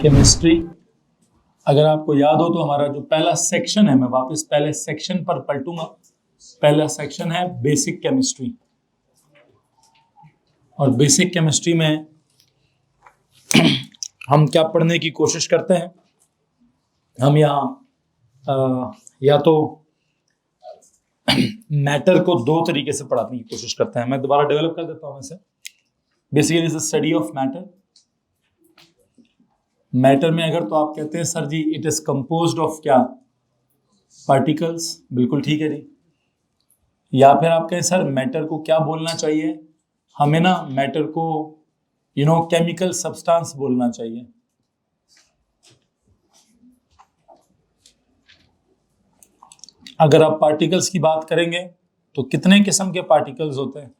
Chemistry. अगर आपको याद हो तो हमारा जो पहला सेक्शन है, मैं वापस पहले सेक्शन पर पलटूंगा। पहला सेक्शन है बेसिक केमिस्ट्री, और बेसिक केमिस्ट्री में हम क्या पढ़ने की कोशिश करते हैं, हम यहाँ या तो मैटर को दो तरीके से पढ़ाने की कोशिश करते हैं। मैं दोबारा डेवलप कर देता हूँ इसे। Basically is the study of matter. Matter में अगर तो आप कहते हैं sir ji it is composed of क्या, पार्टिकल्स, बिल्कुल ठीक है जी। या फिर आप कहें सर मैटर को क्या बोलना चाहिए, हमें ना मैटर को केमिकल सब्सटेंस बोलना चाहिए। अगर आप पार्टिकल्स की बात करेंगे तो कितने किस्म के पार्टिकल्स होते हैं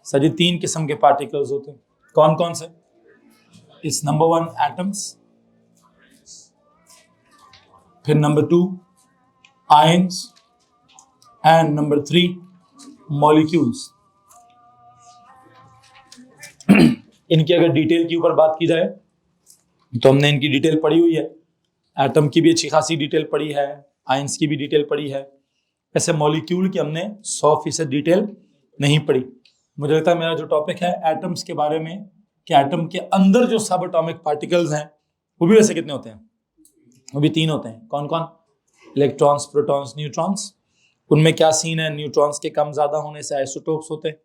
सर जी? 3 किस्म के पार्टिकल्स होते हैं। कौन कौन से? इस नंबर 1 एटम्स, फिर number 2 ions, and number 3 molecules. इनकी अगर डिटेल के ऊपर बात की जाए तो हमने इनकी डिटेल पढ़ी हुई है। एटम की भी अच्छी खासी डिटेल पढ़ी है, आयंस की भी डिटेल पढ़ी है। ऐसे मॉलिक्यूल की हमने 100% डिटेल नहीं पढ़ी। मुझे लगता है मेरा जो टॉपिक है एटम्स के बारे में, कि एटम के अंदर जो सब एटॉमिक पार्टिकल्स हैं वो भी वैसे कितने होते हैं? वो भी 3 होते हैं। कौन कौन? Electrons, protons, neutrons. उनमें क्या सीन है? न्यूट्रॉन्स के कम ज्यादा होने से आइसोटोप्स होते हैं,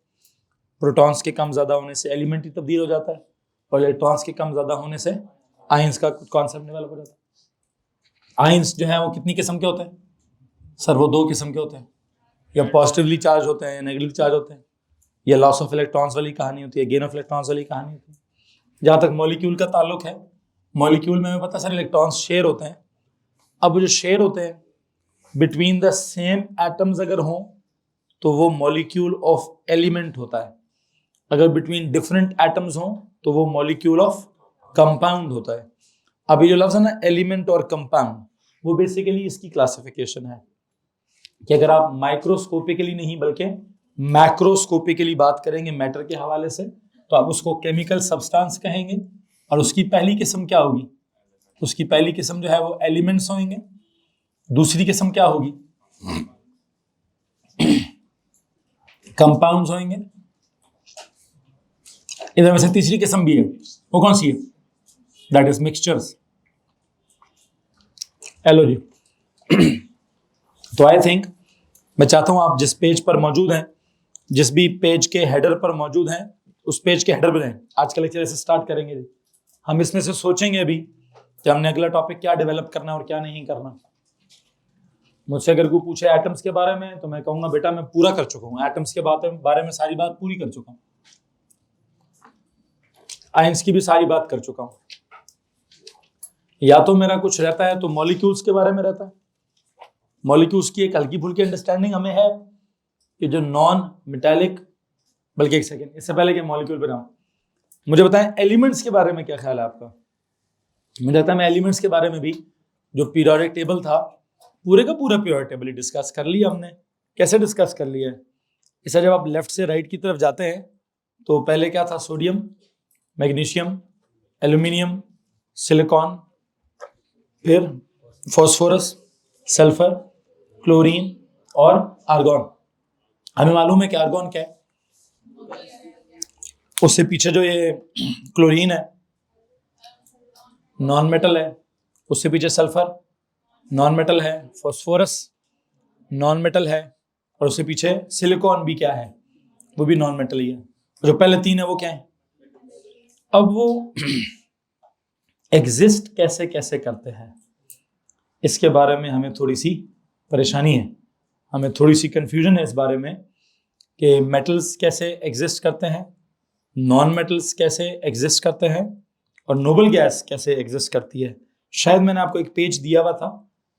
प्रोटॉन्स के कम ज्यादा होने से एलिमेंट ही तब्दील हो जाता है, और इलेक्ट्रॉन्स के कम ज्यादा होने से आयंस का कॉन्सेप्ट डेवलप हो जाता है। आयंस जो है वो कितनी किस्म के होते हैं सर? वो 2 किस्म के होते हैं, या पॉजिटिवली चार्ज होते हैं या नेगेटिवली चार्ज होते हैं, या लॉस ऑफ इलेक्ट्रॉन्स वाली कहानी होती है, गेन ऑफ इलेक्ट्रॉन्स वाली कहानी होती है। जहाँ तक मॉलिक्यूल का ताल्लुक है, मॉलिक्यूल में हमें पता सर इलेक्ट्रॉन्स शेयर होते हैं। अब जो शेयर होते हैं बिटवीन द सेम एटम्स अगर हों तो वो मॉलिक्यूल ऑफ एलिमेंट होता है। अगर बिटवीन डिफरेंट एटम्स हों तो वो मॉलिक्यूल ऑफ कंपाउंड होता है। अभी जो लफ्ज़ है ना एलिमेंट और कंपाउंड, वो बेसिकली इसकी क्लासिफिकेशन है कि अगर आप माइक्रोस्कोपिकली नहीं बल्कि मैक्रोस्कोपिकली बात करेंगे मैटर के हवाले से, तो आप उसको केमिकल सब्सटेंस कहेंगे। और उसकी पहली किस्म क्या होगी? उसकी पहली किस्म जो है वो एलिमेंट्स होंगे। दूसरी किस्म क्या होगी? कंपाउंड्स होंगे। इधर वैसे तीसरी किस्म भी है, वो कौन सी है? That is mixtures. हेलो जी। तो आई थिंक मैं चाहता हूं आप जिस पेज पर मौजूद हैं, जिस भी पेज के हेडर पर मौजूद हैं, उस पेज के हेडर पर रहें। आज का लेक्चर ऐसे स्टार्ट करेंगे जी। हम इसमें से सोचेंगे अभी कि हमने अगला टॉपिक क्या डेवलप करना है और क्या नहीं करना। मुझसे अगर कोई पूछे एटम्स के बारे में तो मैं कहूंगा बेटा मैं पूरा कर चुका हूं, एटम्स के बारे में सारी बात पूरी कर चुका हूं, आयंस की भी सारी बात कर चुका हूं। या तो मेरा कुछ रहता है तो मॉलिक्यूल्स के बारे में रहता है। मॉलिक्यूल्स की एक हल्की फुल्की अंडरस्टैंडिंग हमें है कि जो नॉन मेटालिक, बल्कि एक सेकेंड इससे पहले कि मॉलिक्यूल पे आऊं, मुझे बताएं एलिमेंट्स के बारे में क्या ख्याल है आपका? मुझे लगता है मैं एलिमेंट्स के बारे में भी जो पीरियोडिक टेबल था पूरे का पूरा पीरियोडिक टेबल डिस्कस कर लिया हमने। कैसे डिस्कस कर लिया है? इसे जब आप लेफ्ट से राइट की तरफ जाते हैं तो पहले क्या था? सोडियम, मैग्नीशियम, एल्यूमिनियम, सिलिकॉन, फिर फॉस्फोरस, सल्फर, क्लोरीन और आर्गॉन। हमें मालूम है कि आर्गॉन क्या है। उससे पीछे जो ये क्लोरीन है नॉन मेटल है, उससे पीछे सल्फर नॉन मेटल है, फॉस्फोरस नॉन मेटल है, और उससे पीछे सिलिकॉन भी क्या है? वो भी नॉन मेटल ही है। जो पहले 3 है वो क्या है? अब वो एग्जिस्ट कैसे कैसे करते हैं इसके बारे में हमें थोड़ी सी परेशानी है, हमें थोड़ी सी कंफ्यूजन है इस बारे में कि मेटल्स कैसे एग्जिस्ट करते हैं, नॉन मेटल्स कैसे एग्जिस्ट करते हैं, और नोबल गैस कैसे एग्जिस्ट करती है। शायद मैंने आपको एक पेज दिया हुआ था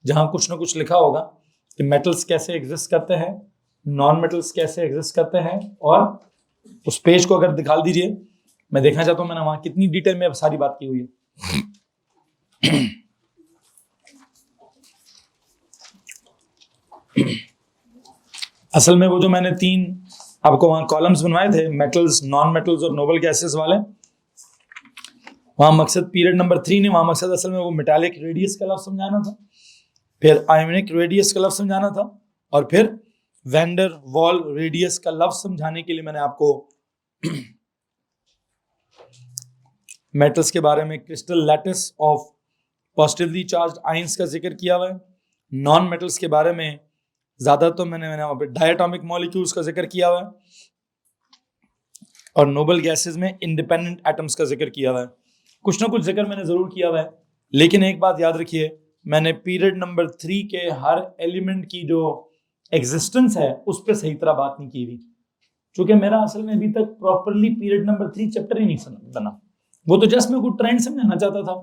जहां कुछ ना कुछ लिखा होगा कि मेटल्स कैसे एग्जिस्ट करते हैं, नॉन मेटल्स कैसे एग्जिस्ट करते हैं, और उस पेज को अगर दिखा दीजिए, मैं देखना चाहता हूं मैंने वहां कितनी डिटेल में अब सारी बात की हुई है। असल में वो जो मैंने 3 आपको वहां कॉलम्स बनवाए थे, मेटल्स, नॉन मेटल्स और नोबल गैसेस वाले, वहां मकसद पीरियड नंबर 3 ने, वहां मकसद असल में वो मेटालिक रेडियस का लफ्ज समझाना था, फिर आयोनिक रेडियस का लफ्ज समझाना था, और फिर वैंडर वॉल रेडियस का लफ्ज समझाने के लिए मैंने आपको मेटल्स के बारे में crystal lattice of positively charged ions का जिक्र किया हुआ है। नॉन मेटल्स के बारे में ज्यादा तो मैंने वहाँ पे डायटोमिक मॉलिक्यूल्स का जिक्र किया हुआ है, और नोबल गैसेस में इंडिपेंडेंट एटम्स का जिक्र किया हुआ है। कुछ ना कुछ जिक्र मैंने जरूर किया हुआ है, लेकिन एक बात याद रखिए, मैंने पीरियड नंबर 3 के हर एलिमेंट की जो एग्जिस्टेंस है उस पर सही तरह बात नहीं की हुई, क्योंकि मेरा असल में अभी तक प्रॉपरली पीरियड नंबर 3 चैप्टर ही नहीं बना। वो तो जस्ट मैं कुछ ट्रेंड समझाना चाहता था,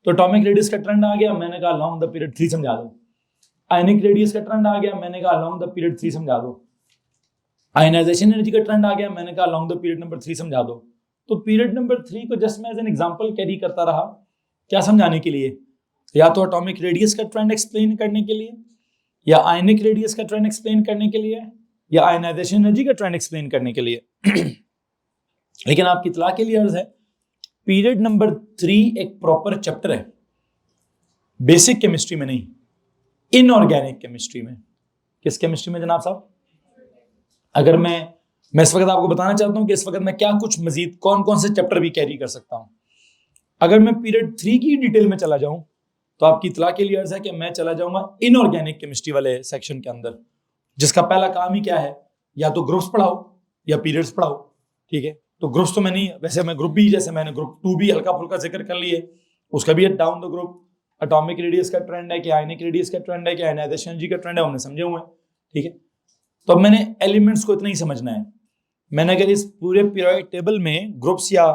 तो एटॉमिक रेडियस का ट्रेंड आ गया, मैंने कहा लॉन्ग द पीरियड 3 समझा दो। आयनिक रेडियस का ट्रेंड आ गया, मैंने कहा लॉन्ग द पीरियड 3 समझा दो। आयनाइजेशन एनर्जी का ट्रेंड आ गया, मैंने कहा लॉन्ग द पीरियड नंबर 3 समझा दो। तो पीरियड नंबर 3 को जस्ट मैं एज एन एग्जांपल कैरी करता रहा, क्या समझाने के लिए, या तो एटॉमिक रेडियस का ट्रेंड एक्सप्लेन करने के लिए, या आयनिक रेडियस का ट्रेंड एक्सप्लेन करने के लिए, या आयनाइजेशन एनर्जी का ट्रेंड एक्सप्लेन करने के लिए। लेकिन आपकी इत्तला के लिए अर्ज है, पीरियड नंबर 3 एक प्रॉपर चैप्टर है, बेसिक केमिस्ट्री में नहीं, इनऑर्गेनिक केमिस्ट्री में। किस केमिस्ट्री में जनाब साहब? अगर मैं इस वक्त आपको बताना चाहता हूं कि इस वक्त मैं क्या कुछ मजीद कौन कौन से चैप्टर भी कैरी कर सकता हूं। अगर मैं पीरियड 3 की डिटेल में चला जाऊं तो आपकी इत्तला के लिए अर्ज है कि मैं चला जाऊंगा इनऑर्गेनिक केमिस्ट्री वाले सेक्शन के अंदर, जिसका पहला काम ही क्या है, या तो ग्रुप्स पढ़ाओ या पीरियड्स पढ़ाओ। ठीक है, तो ग्रुप्स तो मैं नहीं, वैसे मैं ग्रुप भी, जैसे मैंने ग्रुप 2 भी हल्का फुल्का जिक्र कर लिए, उसका भी down the group atomic radius का ट्रेंड है कि आयनिक रेडियस का ट्रेंड है कि आयनाइजेशन एनर्जी का ट्रेंड है, हमने समझे हुए हैं। ठीक है, तो अब मैंने एलिमेंट्स को इतना ही समझना है। मैंने अगर इस पूरे पीरियोडिक टेबल में ग्रुप्स या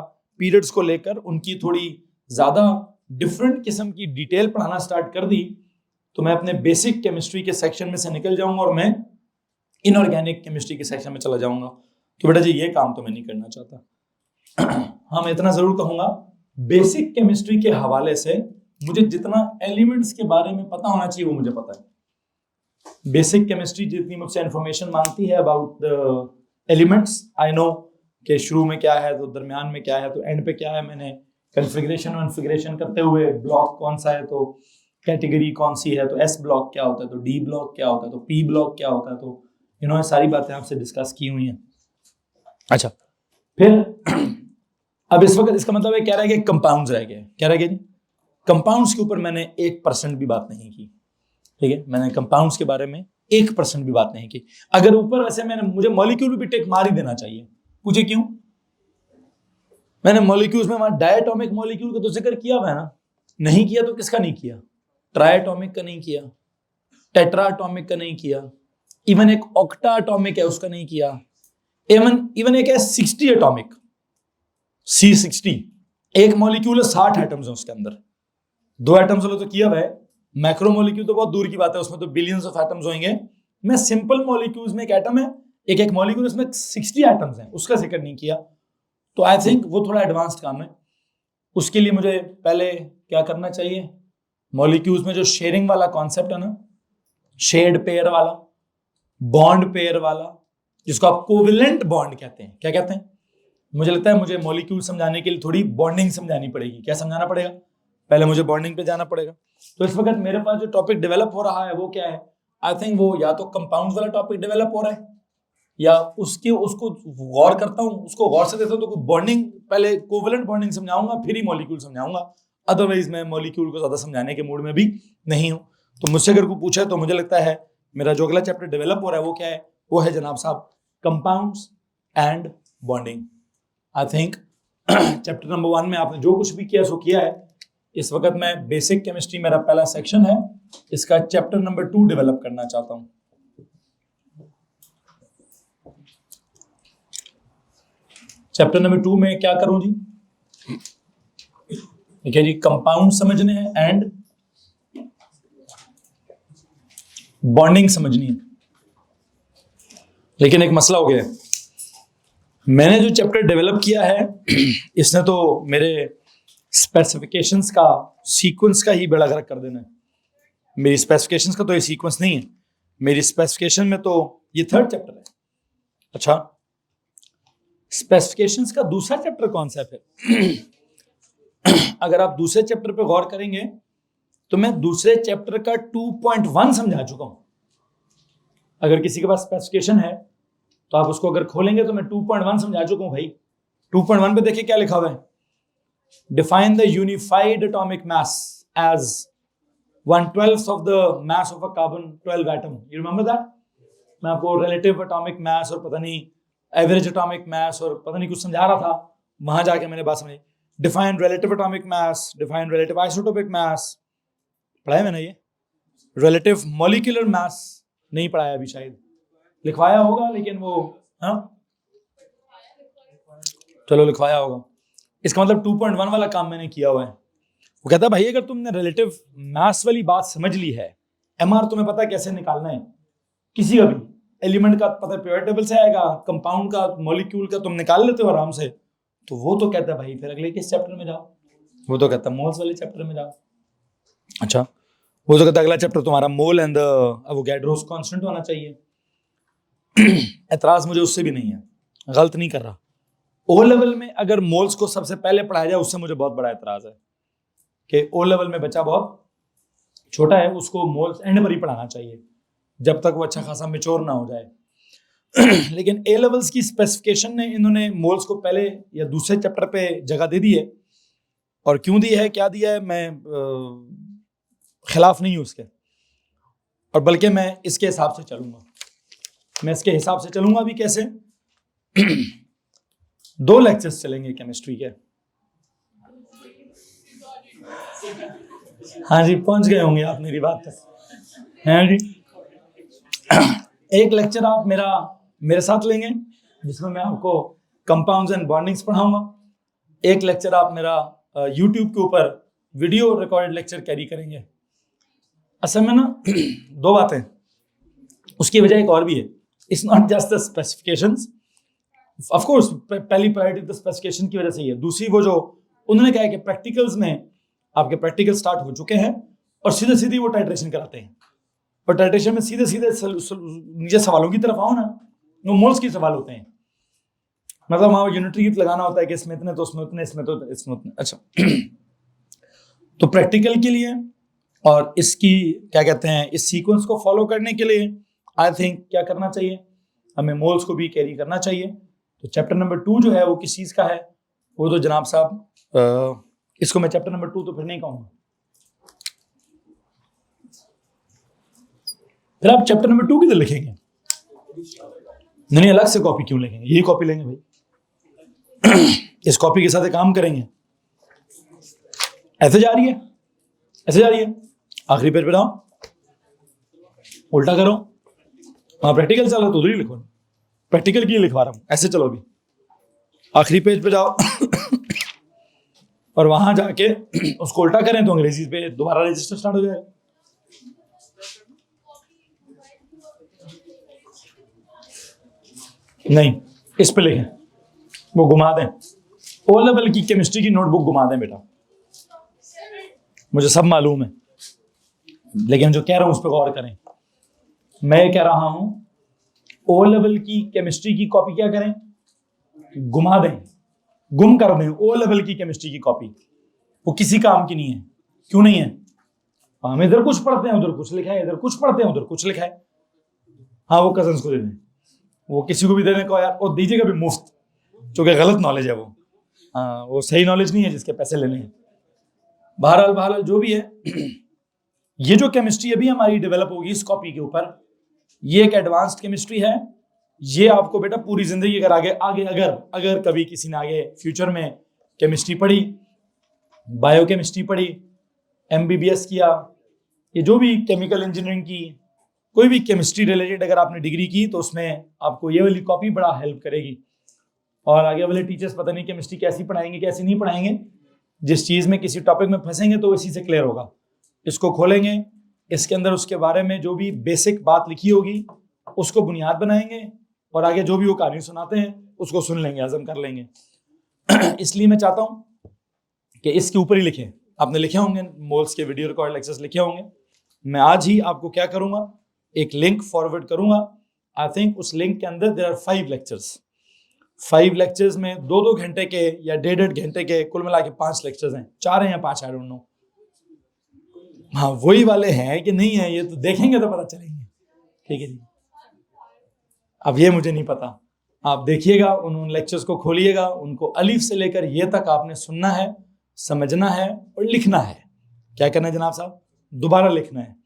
पीरियड्स को लेकर उनकी थोड़ी ज्यादा डिफरेंट किस्म की डिटेल पढ़ाना स्टार्ट कर दी, तो मैं अपने बेसिक केमिस्ट्री के सेक्शन में से निकल जाऊंगा और मैं इनऑर्गेनिक केमिस्ट्री के सेक्शन में चला जाऊंगा। तो बेटा जी ये काम तो मैं नहीं करना चाहता। हाँ, मैं इतना जरूर कहूंगा, बेसिक केमिस्ट्री के हवाले से मुझे जितना एलिमेंट्स के बारे में पता होना चाहिए वो मुझे पता है। बेसिक केमिस्ट्री जितनी मुझसे इंफॉर्मेशन मांगती है अबाउट एलिमेंट्स, आई नो कि शुरू में क्या है, तो दरमियान में क्या है, तो एंड पे क्या है। मैंने कॉन्फ़िगरेशन करते हुए ब्लॉक कौन सा है, तो कैटेगरी कौन सी है, तो एस ब्लॉक क्या होता है, तो डी ब्लॉक क्या होता है, तो पी ब्लॉक क्या होता है, तो सारी बातें आपसे डिस्कस की हुई हैं। अच्छा, फिर अब इस वक्त इसका मतलब है क्या रह गया, कंपाउंड्स रह गए। क्या रह गया जी? कंपाउंड्स के ऊपर मैंने 1% भी बात नहीं की। ठीक है, मैंने कंपाउंड्स के बारे में 1% भी बात नहीं की। अगर ऊपर वैसे मुझे मॉलिक्यूल भी टेक मार ही देना चाहिए। पूछे क्यों? मैंने मॉलिक्यूल्स में वहां डायटोमिक मॉलिक्यूल का तो जिक्र किया हुआ है ना, नहीं किया तो किसका नहीं किया? ट्राइएटॉमिक का नहीं किया, टेट्राएटॉमिक का नहीं किया, इवन एक ऑक्टा एटॉमिक है उसका नहीं किया, इवन एक है 60 एटॉमिक, C60। एक मॉलिक्यूल है 60 एटम्स है उसके अंदर, 2 एटम्स वाला तो किया हुआ है। मैक्रो मॉलिक्यूल तो बहुत दूर की बात है, उसमें तो बिलियंस ऑफ एटम्स होंगे। मैं सिंपल मॉलिक्यूल्स में एक एटम है, एक मॉलिक्यूल उसमें 60 एटम्स हैं, उसका जिक्र नहीं किया। तो आई थिंक वो थोड़ा एडवांस्ड काम है। उसके लिए मुझे पहले क्या करना चाहिए, मॉलिक्यूल्स में जो शेयरिंग वाला कॉन्सेप्ट है ना, शेयर्ड पेयर वाला, बॉन्ड पेयर वाला, जिसको आप कोवेलेंट बॉन्ड कहते हैं। क्या कहते हैं? मुझे लगता है मुझे मॉलिक्यूल समझाने के लिए थोड़ी बॉन्डिंग समझानी पड़ेगी। क्या समझाना पड़ेगा? पहले मुझे बॉन्डिंग पे जाना पड़ेगा। तो इस वक्त मेरे पास जो टॉपिक डेवलप हो रहा है वो क्या है? आई थिंक वो या तो कंपाउंड्स वाला टॉपिक डेवलप हो रहा है, या उसको गौर करता हूँ, उसको गौर से देखता हूँ, तो बॉन्डिंग पहले कोवेलेंट बॉन्डिंग समझाऊंगा, फिर ही मॉलिक्यूल समझाऊंगा। अदरवाइज मैं मॉलिक्यूल को ज्यादा समझाने के मूड में भी नहीं हूँ। तो मुझसे अगर कोई पूछे तो मुझे लगता है मेरा जो अगला चैप्टर डेवलप हो रहा है वो क्या है? वो है जनाब साहब compounds and bonding. I think chapter number 1 में आपने जो कुछ भी किया सो किया है। इस वक्त मैं बेसिक केमिस्ट्री मेरा पहला सेक्शन है, इसका चैप्टर नंबर 2 डेवलप करना चाहता हूं। चैप्टर नंबर 2 में क्या करूं जी? ठीक है जी, कंपाउंड समझने हैं एंड बॉन्डिंग समझनी है। लेकिन एक मसला हो गया है, मैंने जो चैप्टर डेवलप किया है इसने तो मेरे स्पेसिफिकेशंस का सीक्वेंस का ही बेड़ा गर्क कर देना है। मेरी स्पेसिफिकेशंस का तो ये सीक्वेंस नहीं है, मेरी स्पेसिफिकेशन में तो ये 3rd चैप्टर है। अच्छा, स्पेसिफिकेशंस का दूसरा चैप्टर कौन सा है फिर? अगर आप दूसरे चैप्टर पे गौर करेंगे तो मैं दूसरे चैप्टर का 2.1 समझा चुका हूं। अगर किसी के पास स्पेसिफिकेशन है तो आप उसको अगर खोलेंगे तो मैं 2.1 समझा चुका हूं भाई। 2.1 पे देखिए क्या लिखा हुआ है, define the unified atomic mass as 1/12 of the mass of a carbon 12 atom. You remember that? मैं आपको रिलेटिव एटॉमिक मास और पता नहीं एवरेज एटॉमिक मास और पता नहीं कुछ समझा रहा था, वहां जाके मैंने बात समझी। Define relative atomic mass, define relative isotopic mass, पढ़ाया मैंने ये। रिलेटिव मॉलिक्यूलर मास नहीं पढ़ाया अभी, शायद लिखवाया होगा, लेकिन वो हाँ चलो लिखवाया होगा। इसका मतलब 2.1 वाला काम मैंने किया हुआ है। वो कहता है भाई अगर तुमने रिलेटिव मास वाली बात समझ ली है, एमआर तुम्हें पता है कैसे निकालना है, किसी का भी एलिमेंट का पता है, पीरियोडिक टेबल से आएगा, कंपाउंड का, मॉलिक्यूल का तुम निकाल लेते हो आराम से, तो वो तो कहता है भाई फिर अगले किस चैप्टर में जाओ, वो तो कहता है मोल्स वाले चैप्टर में जाओ। अच्छा, वो तो कहता है अगला चैप्टर तुम्हारा मोल एंड एवोगैड्रोस कांस्टेंट होना चाहिए। एतराज मुझे उससे भी नहीं है, गलत नहीं कर रहा। ओ लेवल में अगर मोल्स को सबसे पहले पढ़ाया जाए उससे मुझे बहुत बड़ा एतराज है कि ओ लेवल में बच्चा बहुत छोटा है, उसको मोल्स एंड पर ही पढ़ाना चाहिए जब तक वो अच्छा खासा मैच्योर ना हो जाए। लेकिन ए लेवल्स की स्पेसिफिकेशन ने इन्होंने मोल्स को पहले या दूसरे चैप्टर पे जगह दे दी है, और क्यों दी है, क्या दिया है, मैं खिलाफ नहीं हूं उसके, और बल्कि मैं इसके हिसाब से चलूंगा। मैं इसके हिसाब से चलूंगा भी कैसे? 2 लेक्चर्स चलेंगे केमिस्ट्री के। हाँ जी, पहुंच गए होंगे आप मेरी बात तक, हैं जी। एक लेक्चर आप मेरे साथ लेंगे जिसमें मैं आपको कंपाउंड्स एंड बॉन्डिंग्स पढ़ाऊंगा। एक लेक्चर आप मेरा यूट्यूब के ऊपर वीडियो रिकॉर्डेड लेक्चर कैरी करेंगे। असल में ना 2 बातें, उसकी वजह एक और भी है। It's not just the specifications, of course पहली प्रायोरिटी द स्पेसिफिकेशन की वजह से ही है। दूसरी वो जो उन्होंने कहा है कि प्रैक्टिकल्स में आपके प्रैक्टिकल स्टार्ट हो चुके हैं और सीधे सीधे वो टाइट्रेशन कराते हैं, और टाइट्रेशन में सीधे सीधे नीचे सवालों की तरफ आओ ना, वो मोल्स के सवाल होते हैं। मतलब वहां यूनिटरी लगाना होता है कि इसमें इतने, तो उसमें उतने, इसमें तो इसमें उतने। अच्छा, तो प्रैक्टिकल के लिए और इसकी क्या कहते हैं, इस सीक्वेंस को फॉलो करने के लिए आई थिंक क्या करना चाहिए, हमें मोल्स को भी कैरी करना चाहिए। तो चैप्टर नंबर 2 जो है वो किस चीज का है, वो तो जनाब साहब इसको मैं चैप्टर नंबर 2 तो फिर नहीं कहूंगा। फिर आप चैप्टर नंबर 2 किधर लिखेंगे? नहीं, अलग से कॉपी क्यों लिखेंगे, यही कॉपी लेंगे भाई। इस कॉपी के साथ एक काम करेंगे, ऐसे जा रही है, ऐसे जा रही है, आखिरी पेज पे जाओ, उल्टा करो। हाँ, प्रैक्टिकल चल रहा तो उधर ही लिखो, प्रैक्टिकल की लिखवा रहा हूं, ऐसे चलो अभी आखिरी पेज पे जाओ और वहां जाके उसको उल्टा करें तो अंग्रेजी पे दोबारा रजिस्टर स्टार्ट हो जाएगा। नहीं, इस पे लिखें, वो घुमा दें, ओ लेवल की केमिस्ट्री की नोटबुक घुमा दें बेटा, मुझे सब मालूम है, लेकिन जो कह रहा हूं उस पर गौर करें। मैं कह रहा हूं ओ लेवल की केमिस्ट्री की कॉपी क्या करें, घुमा दें, गुम कर दें। ओ लेवल की केमिस्ट्री की कॉपी वो किसी काम की नहीं है। क्यों नहीं है? हम इधर कुछ पढ़ते हैं उधर कुछ लिखा है, इधर कुछ पढ़ते हैं उधर कुछ लिखा है। हाँ, वो कजन्स को दे दें, वो किसी को भी देने को यार, और दीजिएगा भी मुफ्त, क्योंकि गलत नॉलेज है वो। हाँ, वो सही नॉलेज नहीं है जिसके पैसे लेने हैं। बहरहाल जो भी है, ये जो केमिस्ट्री अभी हमारी डेवलप होगी इस कॉपी के ऊपर, ये एक एडवांस्ड केमिस्ट्री है। ये आपको बेटा पूरी जिंदगी अगर आगे अगर कभी किसी ने आगे फ्यूचर में केमिस्ट्री पढ़ी, बायो केमिस्ट्री पढ़ी, MBBS किया, ये जो भी केमिकल इंजीनियरिंग की कोई भी केमिस्ट्री रिलेटेड अगर आपने डिग्री की, तो उसमें आपको ये वाली कॉपी बड़ा हेल्प करेगी। और आगे वाले टीचर्स पता नहीं केमिस्ट्री कैसी पढ़ाएंगे कैसी नहीं पढ़ाएंगे, जिस चीज़ में किसी टॉपिक में फंसेंगे तो इसी से क्लियर होगा। इसको खोलेंगे, इसके अंदर उसके बारे में जो भी बेसिक बात लिखी होगी उसको बुनियाद बनाएंगे, और आगे जो भी वो कहानी सुनाते हैं उसको सुन लेंगे, हजम कर लेंगे। इसलिए मैं चाहता हूँ कि इसके ऊपर ही लिखें। आपने लिखे होंगे मोल्स के वीडियो रिकॉर्ड लेक्चर्स लिखे होंगे। मैं आज ही आपको क्या करूँगा, एक लिंक फॉरवर्ड करूँगा। आई थिंक उस लिंक के अंदर देयर आर 5 लेक्चर्स। 5 लेक्चर्स में 2-2 घंटे के या 1.5 घंटे के, कुल मिला के 5 लेक्चर्स हैं, 4 हैं या 5, आई डोंट नो। हाँ वही वाले हैं कि नहीं है, ये तो देखेंगे तो पता चलेंगे, ठीक है जी। अब ये मुझे नहीं पता, आप देखिएगा उन लेक्चर्स को, खोलिएगा, उनको अलिफ से लेकर ये तक आपने सुनना है, समझना है और लिखना है। क्या करना है जनाब साहब? दोबारा लिखना है।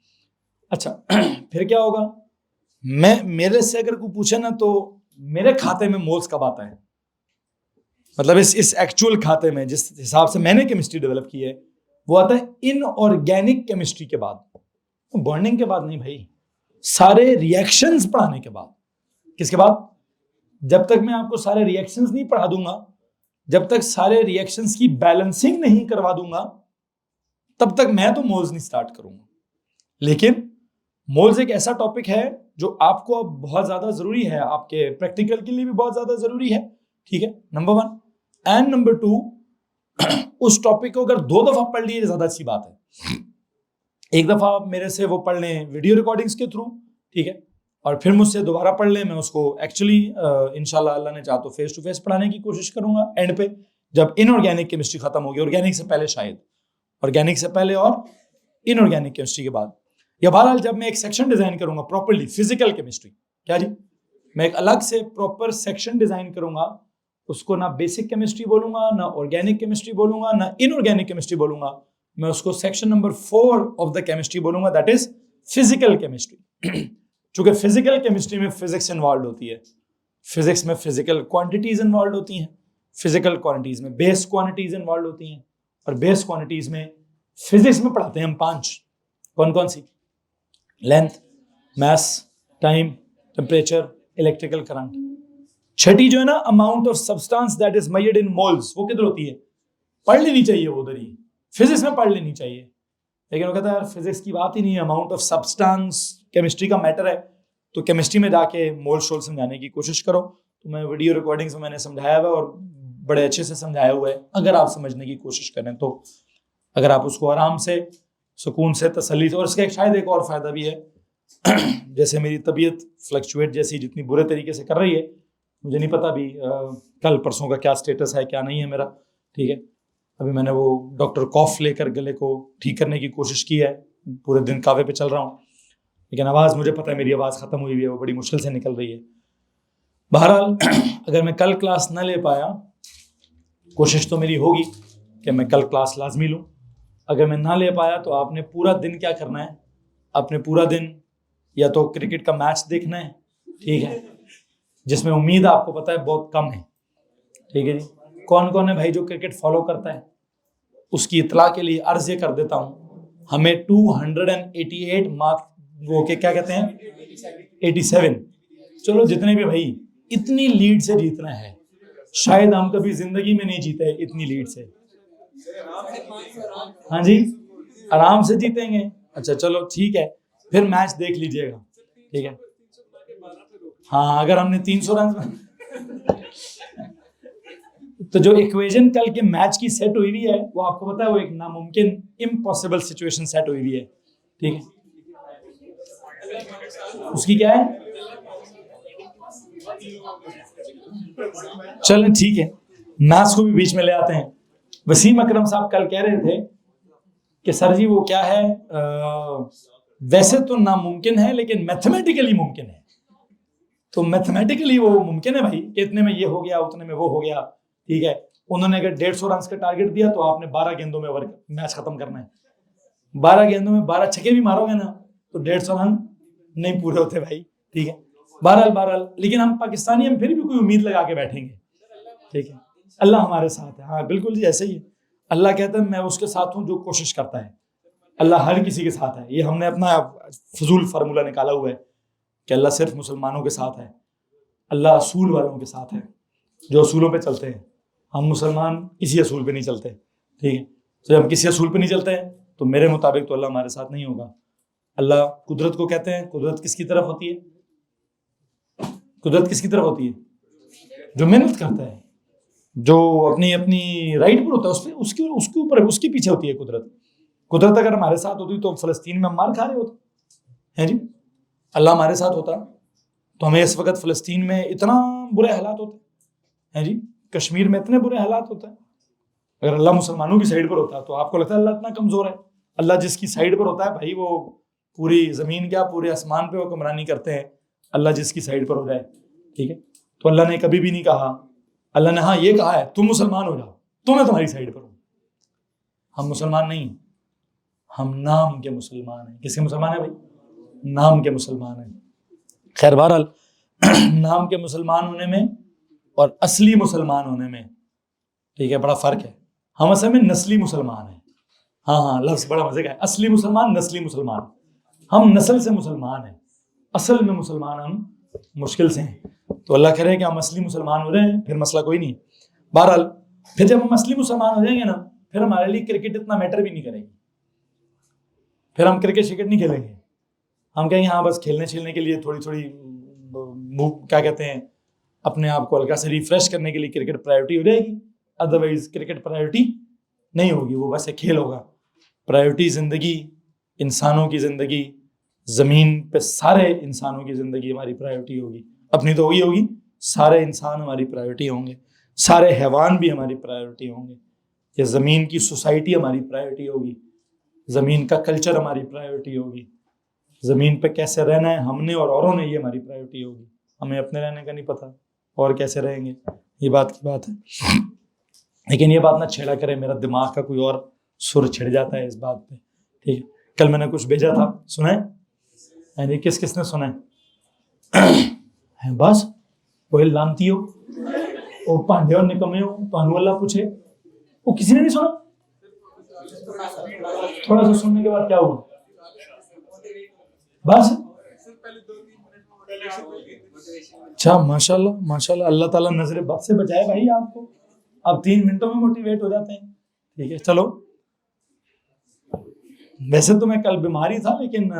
अच्छा फिर क्या होगा, मेरे से अगर कोई पूछे ना तो मेरे खाते में मोल्स कब आता है, मतलब इस एक्चुअल खाते में जिस हिसाब से मैंने केमिस्ट्री डेवलप की है, वो आता है इनऑर्गेनिक केमिस्ट्री के बाद, बर्निंग के बाद नहीं भाई, सारे रिएक्शंस पढ़ाने के बाद। किसके बाद? जब तक मैं आपको सारे रिएक्शंस नहीं पढ़ा दूंगा, जब तक सारे रिएक्शंस की बैलेंसिंग नहीं करवा दूंगा, तब तक मैं तो मोल्स नहीं स्टार्ट करूंगा। लेकिन मोल्स एक ऐसा टॉपिक है जो आपको अब बहुत ज्यादा जरूरी है, आपके प्रैक्टिकल के लिए भी बहुत ज्यादा जरूरी है, ठीक है, नंबर 1। एंड नंबर 2, उस टॉपिक को अगर 2 दफा पढ़ लिए ज्यादा अच्छी बात है। एक दफा आप मेरे से वो पढ़ लें वीडियो रिकॉर्डिंग्स के थ्रू, ठीक है, और फिर मुझसे दोबारा पढ़ लें। मैं उसको एक्चुअली इंशाल्लाह अल्लाह ने चाहा तो फेस टू फेस पढ़ाने की कोशिश करूंगा एंड पे, जब इनऑर्गेनिक केमिस्ट्री खत्म होगी, ऑर्गेनिक से पहले शायद, ऑर्गेनिक से पहले और इनऑर्गेनिक केमिस्ट्री के बाद, या बहरहाल जब मैं एक सेक्शन डिजाइन करूंगा प्रॉपरली फिजिकल केमिस्ट्री, क्या जी, मैं एक अलग से प्रॉपर सेक्शन डिजाइन करूंगा, उसको ना बेसिक केमिस्ट्री बोलूंगा, ना ऑर्गेनिक केमिस्ट्री बोलूंगा, ना इनऑर्गेनिक केमिस्ट्री बोलूंगा, मैं उसको section number 4 of the chemistry बोलूंगा, दैट इज फिजिकल केमिस्ट्री। चूंकि फिजिकल केमिस्ट्री में फिजिक्स इन्वॉल्व होती है, फिजिक्स में फिजिकल क्वांटिटीज इन्वॉल्व होती हैं, फिजिकल क्वांटिटीज में बेस क्वांटिटीज इन्वॉल्व होती हैं, और बेस क्वांटिटीज में फिजिक्स में पढ़ाते हैं हम 5, कौन कौन सी? लेंथ, मास, टाइम, टेम्परेचर, इलेक्ट्रिकल करंट। छठी जो है ना, amount of substance that is measured in moles, वो किधर होती है? पढ़ लेनी चाहिए वो उधर ही, फिजिक्स में पढ़ लेनी चाहिए। लेकिन वो कहता है यार फिजिक्स की बात ही नहीं है, अमाउंट ऑफ सब्सटेंस केमिस्ट्री का मैटर है, तो केमिस्ट्री में जाके मोल शोल समझाने की कोशिश करो। तो मैं वीडियो रिकॉर्डिंग्स में मैंने समझाया हुआ है और बड़े अच्छे से समझाया हुआ है, अगर आप समझने की कोशिश करें तो, अगर आप उसको आराम से, सुकून से, तसल्ली से, और इसका शायद एक और फायदा भी है जैसे मेरी तबीयत फ्लक्चुएट जैसी जितनी बुरे तरीके से कर रही है, मुझे नहीं पता अभी कल परसों का क्या स्टेटस है क्या नहीं है मेरा, ठीक है। अभी मैंने वो डॉक्टर कॉफ लेकर गले को ठीक करने की कोशिश की है, पूरे दिन कावे पे चल रहा हूँ, लेकिन आवाज़ मुझे पता है मेरी आवाज़ ख़त्म हुई हुई है, वो बड़ी मुश्किल से निकल रही है। बहरहाल अगर मैं कल क्लास न ले पाया, कोशिश तो मेरी होगी कि मैं कल क्लास लाजमी लूँ। अगर मैं ना ले पाया तो आपने पूरा दिन क्या करना है, आपने पूरा दिन या तो क्रिकेट का मैच देखना है, ठीक है, जिसमें उम्मीद आपको पता है बहुत कम है, ठीक है जी। कौन कौन है भाई जो क्रिकेट फॉलो करता है? उसकी इतला के लिए अर्ज ये कर देता हूँ, हमें 288 मार्क्स, वो के क्या कहते हैं, 87, चलो जितने भी भाई, इतनी लीड से जीतना है। शायद हम कभी जिंदगी में नहीं जीते इतनी लीड से। हाँ जी, आराम से जीतेंगे। अच्छा चलो ठीक है, फिर मैच देख लीजिएगा, ठीक है। हाँ अगर हमने 300 रन तो जो इक्वेशन कल के मैच की सेट हुई हुई है, वो आपको पता है वो एक नामुमकिन इम्पॉसिबल सिचुएशन सेट हुई हुई है, ठीक है। उसकी क्या है? चलें ठीक है, मैथ्स को भी बीच में ले आते हैं। वसीम अकरम साहब कल कह रहे थे कि सर जी वो क्या है, वैसे तो नामुमकिन है लेकिन मैथमेटिकली मुमकिन है। तो मैथमेटिकली वो मुमकिन है भाई कि इतने में ये हो गया, उतने में वो हो गया, ठीक है। उन्होंने अगर 150 रन का टारगेट दिया तो आपने 12 गेंदों में मैच खत्म करना है। 12 गेंदों में 12 छक्के भी मारोगे ना तो 150 रन नहीं पूरे होते भाई, ठीक है। बहरहाल लेकिन हम पाकिस्तानी, हम फिर भी कोई उम्मीद लगा के बैठेंगे, ठीक है। अल्लाह हमारे साथ है, हाँ बिल्कुल जी ऐसे ही है। अल्लाह कहता है मैं उसके साथ हूँ जो कोशिश करता है। अल्लाह हर किसी के साथ है, ये हमने अपना फजूल फार्मूला निकाला हुआ है कि अल्लाह सिर्फ मुसलमानों के साथ है, अल्लाह असूल वालों के साथ है, जो असूलों पे चलते हैं। हम मुसलमान किसी असूल पे नहीं चलते, ठीक है। तो जब हम किसी असूल पे नहीं चलते हैं तो मेरे मुताबिक तो अल्लाह हमारे साथ नहीं होगा। अल्लाह कुदरत को कहते हैं, कुदरत किसकी तरफ होती है? कुदरत किसकी तरफ होती है? जो मेहनत करता है, जो अपनी अपनी राइट पर होता है, उसके ऊपर उसके पीछे होती है कुदरत। कुदरत अगर हमारे साथ होती तो फलस्तीन में हम मार खा रहे होते हैं जी। अल्लाह हमारे साथ होता तो हमें इस वक्त फलस्तीन में इतना बुरे हालात होते, है जी, कश्मीर में इतने बुरे हालात होते हैं। अगर अल्लाह मुसलमानों की साइड पर होता है तो आपको लगता है अल्लाह इतना कमजोर है? अल्लाह जिसकी साइड पर होता है भाई, वो पूरी जमीन क्या पूरे आसमान पे वो हुक्मरानी करते हैं। अल्लाह जिसकी साइड पर हो जाए, ठीक है। तो अल्लाह ने कभी भी नहीं कहा, अल्लाह ने हाँ ये कहा है तुम मुसलमान हो जाओ तो मैं तुम्हारी साइड पर हूँ। हम मुसलमान नहीं, हम नाम के मुसलमान हैं। किसके मुसलमान है भाई? नाम के मुसलमान हैं। खैर बहरहाल नाम के मुसलमान होने में और असली मुसलमान होने में, ठीक है, बड़ा फर्क है। हम असल में नस्ली मुसलमान हैं। हाँ, लफ्ज़ बड़ा मजे का है, असली मुसलमान, नस्ली मुसलमान। हम नस्ल से मुसलमान हैं, असल में मुसलमान हम मुश्किल से हैं। तो अल्लाह कह रहे हैं कि हम असली मुसलमान हो जाएं, फिर मसला कोई नहीं। बहरहाल फिर जब हम असली मुसलमान हो जाएंगे ना, फिर हमारे लिए क्रिकेट इतना मैटर भी नहीं करेगी। फिर हम क्रिकेट नहीं खेलेंगे। हम कहेंगे हाँ बस खेलने के लिए थोड़ी थोड़ी क्या कहते हैं, अपने आप को हल्का से रिफ्रेश करने के लिए क्रिकेट प्रायोरिटी हो जाएगी। अदरवाइज क्रिकेट प्रायोरिटी नहीं होगी, वो बस एक खेल होगा। प्रायोरिटी ज़िंदगी, इंसानों की ज़िंदगी, ज़मीन पे सारे इंसानों की ज़िंदगी हमारी प्रायोरिटी होगी। अपनी तो होगी, सारे इंसान हमारी प्रायोरिटी होंगे, सारे हैवान भी हमारी प्रायोरिटी होंगे। ये ज़मीन की सोसाइटी हमारी प्रायोरिटी होगी, ज़मीन का कल्चर हमारी प्रायोरिटी होगी, ज़मीन पे कैसे रहना है हमने और औरों ने, ये हमारी प्रायोरिटी होगी। हमें अपने रहने का नहीं पता और कैसे रहेंगे, ये बात की बात है। लेकिन ये बात ना छेड़ा करे, मेरा दिमाग का कोई और सुर छिड़ जाता है इस बात पे, ठीक है। कल मैंने कुछ भेजा था, सुना है? किसने सुना है? बस वो लानती हो, वो पांडे और निकमे हो, पानू अल्लाह पूछे, वो किसी ने नहीं सुना। थोड़ा सा सुनने के बाद क्या हुआ? बस अच्छा, माशाल्लाह माशाल्लाह, अल्लाह ताला नजर बद से बचाए भाई आपको। अब 3 मिनटों में मोटिवेट हो जाते हैं, ठीक है। चलो, वैसे तो मैं कल बीमारी था, लेकिन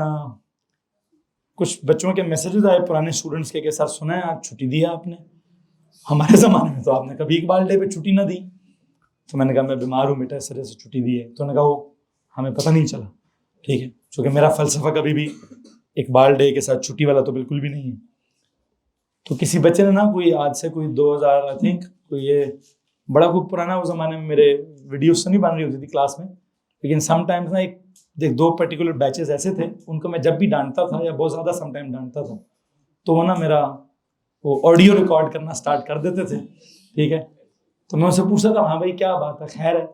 कुछ बच्चों के मैसेजेस आए पुराने स्टूडेंट्स के सर सुना है आज छुट्टी दी है आपने। हमारे ज़माने में तो आपने कभी इकबाल डे पे छुट्टी ना दी। तो मैंने कहा मैं बीमार हूँ बेटा, इस तरह से छुट्टी दी है। तो उन्होंने कहा वो हमें पता नहीं चला, ठीक है, क्योंकि मेरा फ़लसफ़ा कभी भी इकबाल डे के साथ छुट्टी वाला तो बिल्कुल भी नहीं है। तो किसी बच्चे ने ना, कोई आज से कोई 2000 आई थिंक, कोई ये बड़ा खूब पुराना, उस ज़माने में मेरे वीडियोस तो नहीं बन रही होती थी क्लास में, लेकिन समटाइम्स ना एक 2 पर्टिकुलर बैचेस ऐसे थे, उनको मैं जब भी डांटता था या बहुत ज़्यादा समटाइम डांटता था, तो वो ना मेरा वो ऑडियो रिकॉर्ड करना स्टार्ट कर देते थे, ठीक है। तो मैं उनसे पूछता था हाँ भाई क्या बात है, खैर है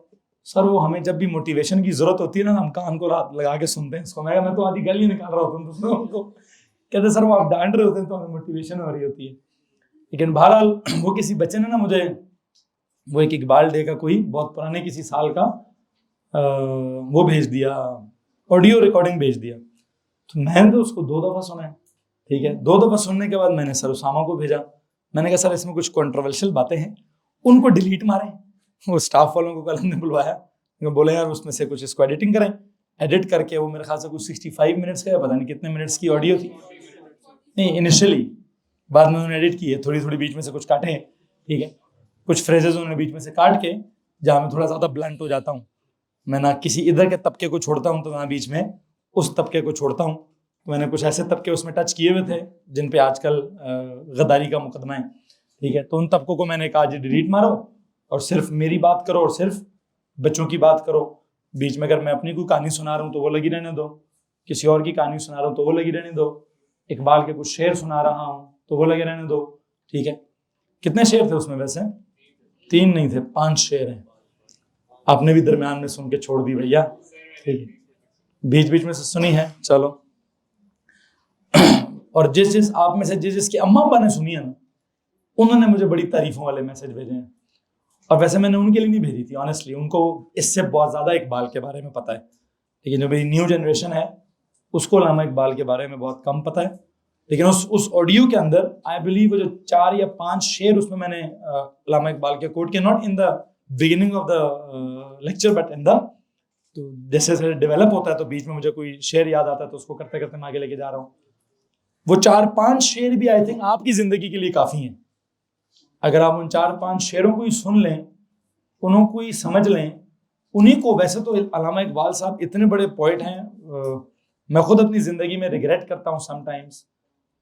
सर? वो हमें जब भी मोटिवेशन की ज़रूरत होती है ना, हम कान को रात लगा के सुनते हैं इसको। मैं तो आधी गाली निकाल रहा होता हूँ दूसरों को, कहते सर वो आप डांट रहे होते हैं तो हमें मोटिवेशन हो रही होती है। लेकिन बहरहाल वो किसी बच्चे ने ना मुझे वो एक इकबाल डे का कोई बहुत पुराने किसी साल का वो भेज दिया, ऑडियो रिकॉर्डिंग भेज दिया। तो मैंने तो उसको 2 दफ़ा सुना है, ठीक है। 2 दफ़ा सुनने के बाद मैंने सर उसामा को भेजा। मैंने कहा सर इसमें कुछ कंट्रोवर्शियल बातें हैं, उनको डिलीट मारें। वो स्टाफ वालों को कल हमने बुलवाया, बोले यार उसमें से कुछ इसको एडिटिंग करें। एडिट करके वो मेरे ख्याल से कुछ 65 मिनट्स का, पता नहीं कितने मिनट्स की ऑडियो थी, नहीं इनिशियली, बाद में उन्होंने एडिट की है, थोड़ी थोड़ी बीच में से कुछ काटे हैं, ठीक है। कुछ फ्रेजेस उन्होंने बीच में से काट के, जहाँ मैं थोड़ा ज़्यादा ब्लंट हो जाता हूँ, मैं ना किसी इधर के तबके को छोड़ता हूँ तो ना बीच में उस तबके को छोड़ता हूँ। तो मैंने कुछ ऐसे तबके उसमें टच किए हुए थे जिन पे आजकल गद्दारी का मुकदमा है, ठीक है। तो उन तबकों को मैंने कहा जी डिलीट मारो और सिर्फ मेरी बात करो और सिर्फ बच्चों की बात करो। बीच में अगर मैं अपनी कोई कहानी सुना रहा हूँ तो वो लगी रहने दो, किसी और की कहानी सुना रहा हूँ तो वो लगी रहने दो, इकबाल के कुछ शेर सुना रहा हूँ तो वो लगे रहने दो, ठीक है। कितने शेर थे उसमें? वैसे 3 नहीं थे, 5 शेर हैं। आपने भी दरमियान में सुन के छोड़ दी भैया, ठीक है, बीच बीच में से सुनी है, चलो। और जिस आप में से जिसकी अम्मा अब्बा ने सुनी है ना, उन्होंने मुझे बड़ी तारीफों वाले मैसेज भेजे हैं। और वैसे मैंने उनके लिए नहीं भेजी थी ऑनेस्टली, उनको इससे बहुत ज़्यादा इकबाल के बारे में पता है, लेकिन जो मेरी न्यू जनरेशन है उसको अल्लामा इकबाल के बारे में बहुत कम पता है। लेकिन उस ऑडियो के अंदर आई बिलीव वो जो 4 या 5 शेर उसमें मैंने अल्लामा इकबाल के कोट किए, not in the beginning of the lecture but in the, तो जैसे जैसे डेवलप होता है तो बीच में मुझे कोई शेर याद आता है तो उसको करते करते मैं आगे लेके जा रहा हूँ। वो 4-5 शेर भी आई थिंक आपकी ज़िंदगी के लिए काफ़ी हैं। अगर आप उन 4-5 शेरों को ही सुन लें, उन्हों को ही समझ लें, उन्हीं को, वैसे तो अल्लामा इकबाल साहब इतने बड़े पोइट हैं, मैं खुद अपनी ज़िंदगी में रिग्रेट करता हूँ समटाइम्स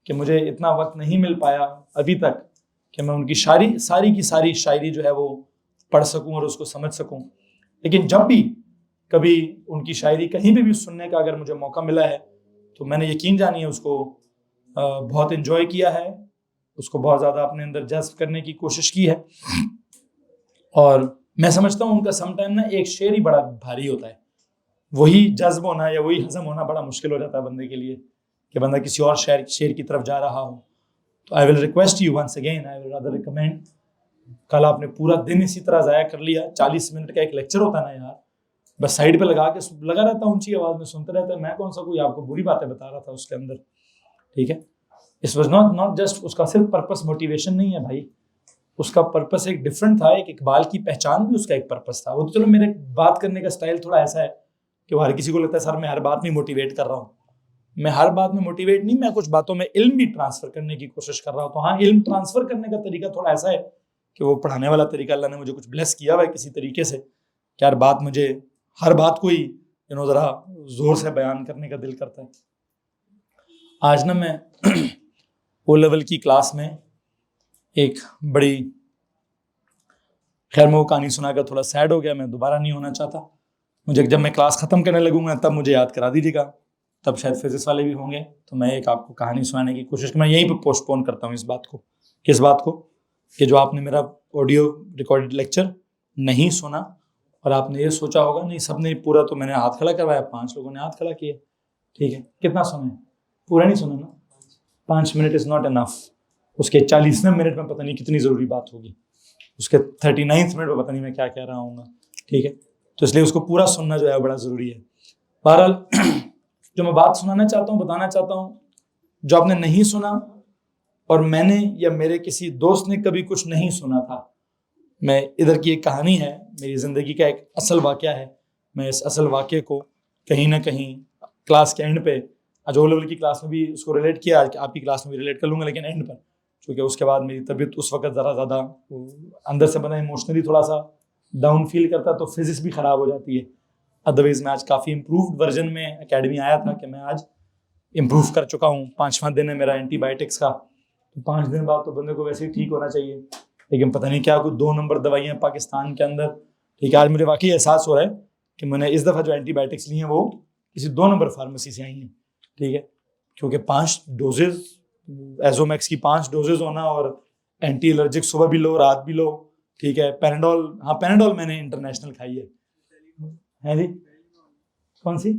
कि मुझे इतना वक्त नहीं मिल पाया अभी तक कि मैं उनकी सारी की सारी शायरी जो है वो पढ़ सकूं और उसको समझ सकूं। लेकिन जब भी कभी उनकी शायरी कहीं पे भी सुनने का अगर मुझे मौका मिला है तो मैंने यकीन जानिए उसको बहुत इन्जॉय किया है, उसको बहुत ज़्यादा अपने अंदर जज्ब करने की कोशिश की है। और मैं समझता हूँ उनका समटाइम ना एक शेर ही बड़ा भारी होता है, वही जज्ब होना या वही हजम होना बड़ा मुश्किल हो जाता है बंदे के लिए कि बंदा किसी और शेर की तरफ जा रहा हो। तो I will request you once again, I will rather recommend, कल आपने पूरा दिन इसी तरह ज़ाया कर लिया। 40 मिनट का एक लेक्चर होता है ना यार, बस साइड पे लगा रहता हूँ, ऊंची आवाज़ में सुनते रहता है। मैं कौन सा कोई आपको बुरी बातें बता रहा था उसके अंदर, ठीक है। इस वॉज नॉट जस्ट, उसका सिर्फ पर्पस मोटिवेशन नहीं है भाई, उसका पर्पस एक डिफरेंट था। एक इकबाल की पहचान भी उसका एक पर्पस था। वो तो चलो मेरे बात करने का स्टाइल थोड़ा ऐसा है कि वो हर किसी को लगता है सर मैं हर बात में मोटिवेट कर रहा हूँ। मैं हर बात में मोटिवेट नहीं, मैं कुछ बातों में इल्म भी ट्रांसफर करने की कोशिश कर रहा हूँ। तो हाँ, इल्म ट्रांसफर करने का तरीका थोड़ा ऐसा है कि वो पढ़ाने वाला तरीका अल्लाह ने मुझे कुछ ब्लेस किया हुआ है किसी तरीके से कि हर बात मुझे, हर बात को ही ज़रा जोर से बयान करने का दिल करता है। आज ना मैं ओ लेवल की क्लास में एक बड़ी, खैर मैं वो कहानी सुनाकर थोड़ा सैड हो गया, मैं दोबारा नहीं होना चाहता। मुझे जब मैं क्लास ख़त्म करने लगूंगा तब मुझे याद करा दीजिएगा, तब शायद फिजिक्स वाले भी होंगे, तो मैं एक आपको कहानी सुनाने की कोशिश, मैं यहीं पे पोस्टपोन करता हूँ इस बात को, किस बात को, कि जो आपने मेरा ऑडियो रिकॉर्डेड लेक्चर नहीं सुना और आपने ये सोचा होगा नहीं सबने पूरा, तो मैंने हाथ खड़ा करवाया, 5 लोगों ने हाथ खड़ा किया, ठीक है, कितना सुने, पूरा नहीं सुना ना, 5 मिनट इज़ नॉट इनफ। उसके 40वें मिनट में पता नहीं कितनी ज़रूरी बात होगी, उसके 39वें मिनट में पता नहीं मैं क्या कह रहा हूँ, ठीक है। तो इसलिए उसको पूरा सुनना जो है बड़ा ज़रूरी है। बहरहाल जो मैं बात सुनाना चाहता हूँ, बताना चाहता हूँ, जो आपने नहीं सुना और मैंने या मेरे किसी दोस्त ने कभी कुछ नहीं सुना था, मैं इधर की एक कहानी है, मेरी ज़िंदगी का एक असल वाक़या है। मैं इस असल वाक़े को कहीं ना कहीं क्लास के एंड पे, आज ओ लेवल की क्लास में भी उसको रिलेट किया, आज आपकी क्लास में भी रिलेट कर लूँगा, लेकिन एंड पर, क्योंकि उसके बाद मेरी तबीयत उस वक्त ज़रा ज़्यादा अंदर से बना इमोशनली थोड़ा सा डाउन फील करता, तो फिजिक्स भी ख़राब हो जाती है। अदरवाइज़ मैं आज काफ़ी इम्प्रूव्ड वर्जन में एकेडमी आया था कि मैं आज इम्प्रूव कर चुका हूँ। 5वां दिन है मेरा एंटीबायोटिक्स का, तो 5 दिन बाद तो बंदे को वैसे ही ठीक होना चाहिए, लेकिन पता नहीं क्या कुछ 2 नंबर दवाइयाँ पाकिस्तान के अंदर, ठीक है। आज मुझे वाकई एहसास हो रहा है कि मैंने इस दफ़ा जो एंटीबायोटिक्स ली हैं वो किसी 2 नंबर फार्मेसी से आई हैं, ठीक है, क्योंकि 5 डोजेज़ एजोमैक्स की 5 डोजेज़ होना और एंटी एलर्जिक सुबह भी लो रात भी लो, ठीक है। पैराडोल, हाँ पैराडोल मैंने इंटरनेशनल खाई है जी, कौन सी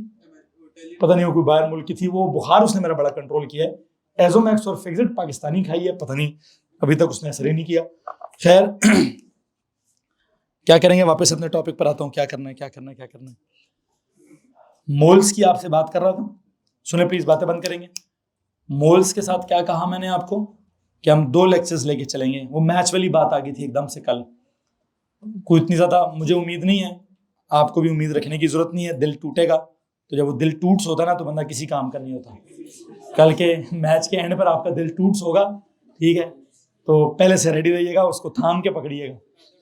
पता नहीं, वो कोई बाहर मुल्क की थी, वो बुखार उसने मेरा बड़ा कंट्रोल किया है। एजोमैक्स और फिक्सेड पाकिस्तानी खाई है, पता नहीं अभी तक उसने असर ही नहीं किया। खैर क्या करेंगे, वापस अपने टॉपिक पर आता हूँ, क्या करना है। मोल्स की आपसे बात कर रहा था, सुने प्लीज, बातें बंद करेंगे। मोल्स के साथ क्या कहा मैंने आपको कि हम 2 लेक्चर्स लेके चलेंगे, वो मैच वाली बात आ गई थी एकदम से कल। कोई इतनी ज़्यादा मुझे उम्मीद नहीं है, आपको भी उम्मीद रखने की ज़रूरत नहीं है, दिल टूटेगा तो जब वो दिल टूट्स होता ना तो बंदा किसी काम का नहीं होता। कल के मैच के एंड पर आपका दिल टूट्स होगा, ठीक है, तो पहले से रेडी रहिएगा, उसको थाम के पकड़िएगा,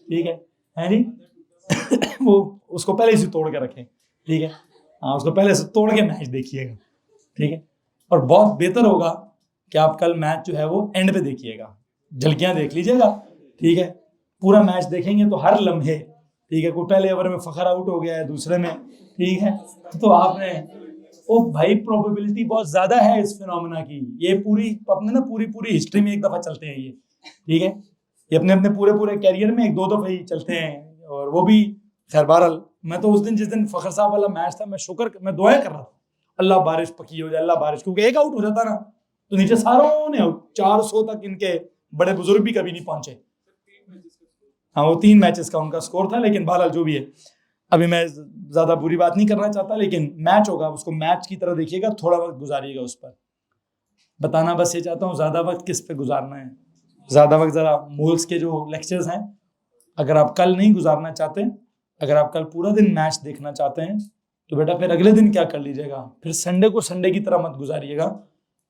ठीक है जी वो उसको पहले से तोड़ के रखें, ठीक है, हाँ उसको पहले से तोड़ के मैच देखिएगा, ठीक है। और बहुत बेहतर होगा कि आप कल मैच जो है वो एंड पे देखिएगा, झलकियाँ देख लीजिएगा, ठीक है। पूरा मैच देखेंगे तो हर लम्हे, ठीक है, कोई पहले ओवर में फ़खर आउट हो गया है, दूसरे में, ठीक है, तो आपने ओ भाई प्रोबेबिलिटी बहुत ज़्यादा है इस फिनोमेना की, ये पूरी अपने ना पूरी हिस्ट्री में एक दफ़ा चलते हैं ये, ठीक है, ये अपने पूरे कैरियर में 1-2 दफ़ा ही चलते हैं, और वो भी खैर बहरहाल। मैं तो उस दिन जिस दिन फ़खर साहब वाला मैच था, मैं दुआएं कर रहा था, अल्लाह बारिश पकी हो जाए, अल्लाह बारिश, क्योंकि एक आउट हो जाता ना तो नीचे सारों ने 400 तक इनके बड़े बुजुर्ग भी कभी नहीं पहुंचे। हाँ वो 3 मैचेस का उनका स्कोर था, लेकिन बहरहाल जो भी है, अभी मैं ज़्यादा बुरी बात नहीं करना चाहता, लेकिन मैच होगा उसको मैच की तरह देखिएगा, थोड़ा वक्त गुजारिएगा उस पर। बताना बस ये चाहता हूँ, ज़्यादा वक्त किस पे गुजारना है, ज़्यादा वक्त ज़रा मोल्स के जो लेक्चर्स हैं, अगर आप कल नहीं गुजारना चाहते, अगर आप कल पूरा दिन मैच देखना चाहते हैं तो बेटा फिर अगले दिन क्या कर लीजिएगा, फिर संडे को संडे की तरह मत गुजारिएगा,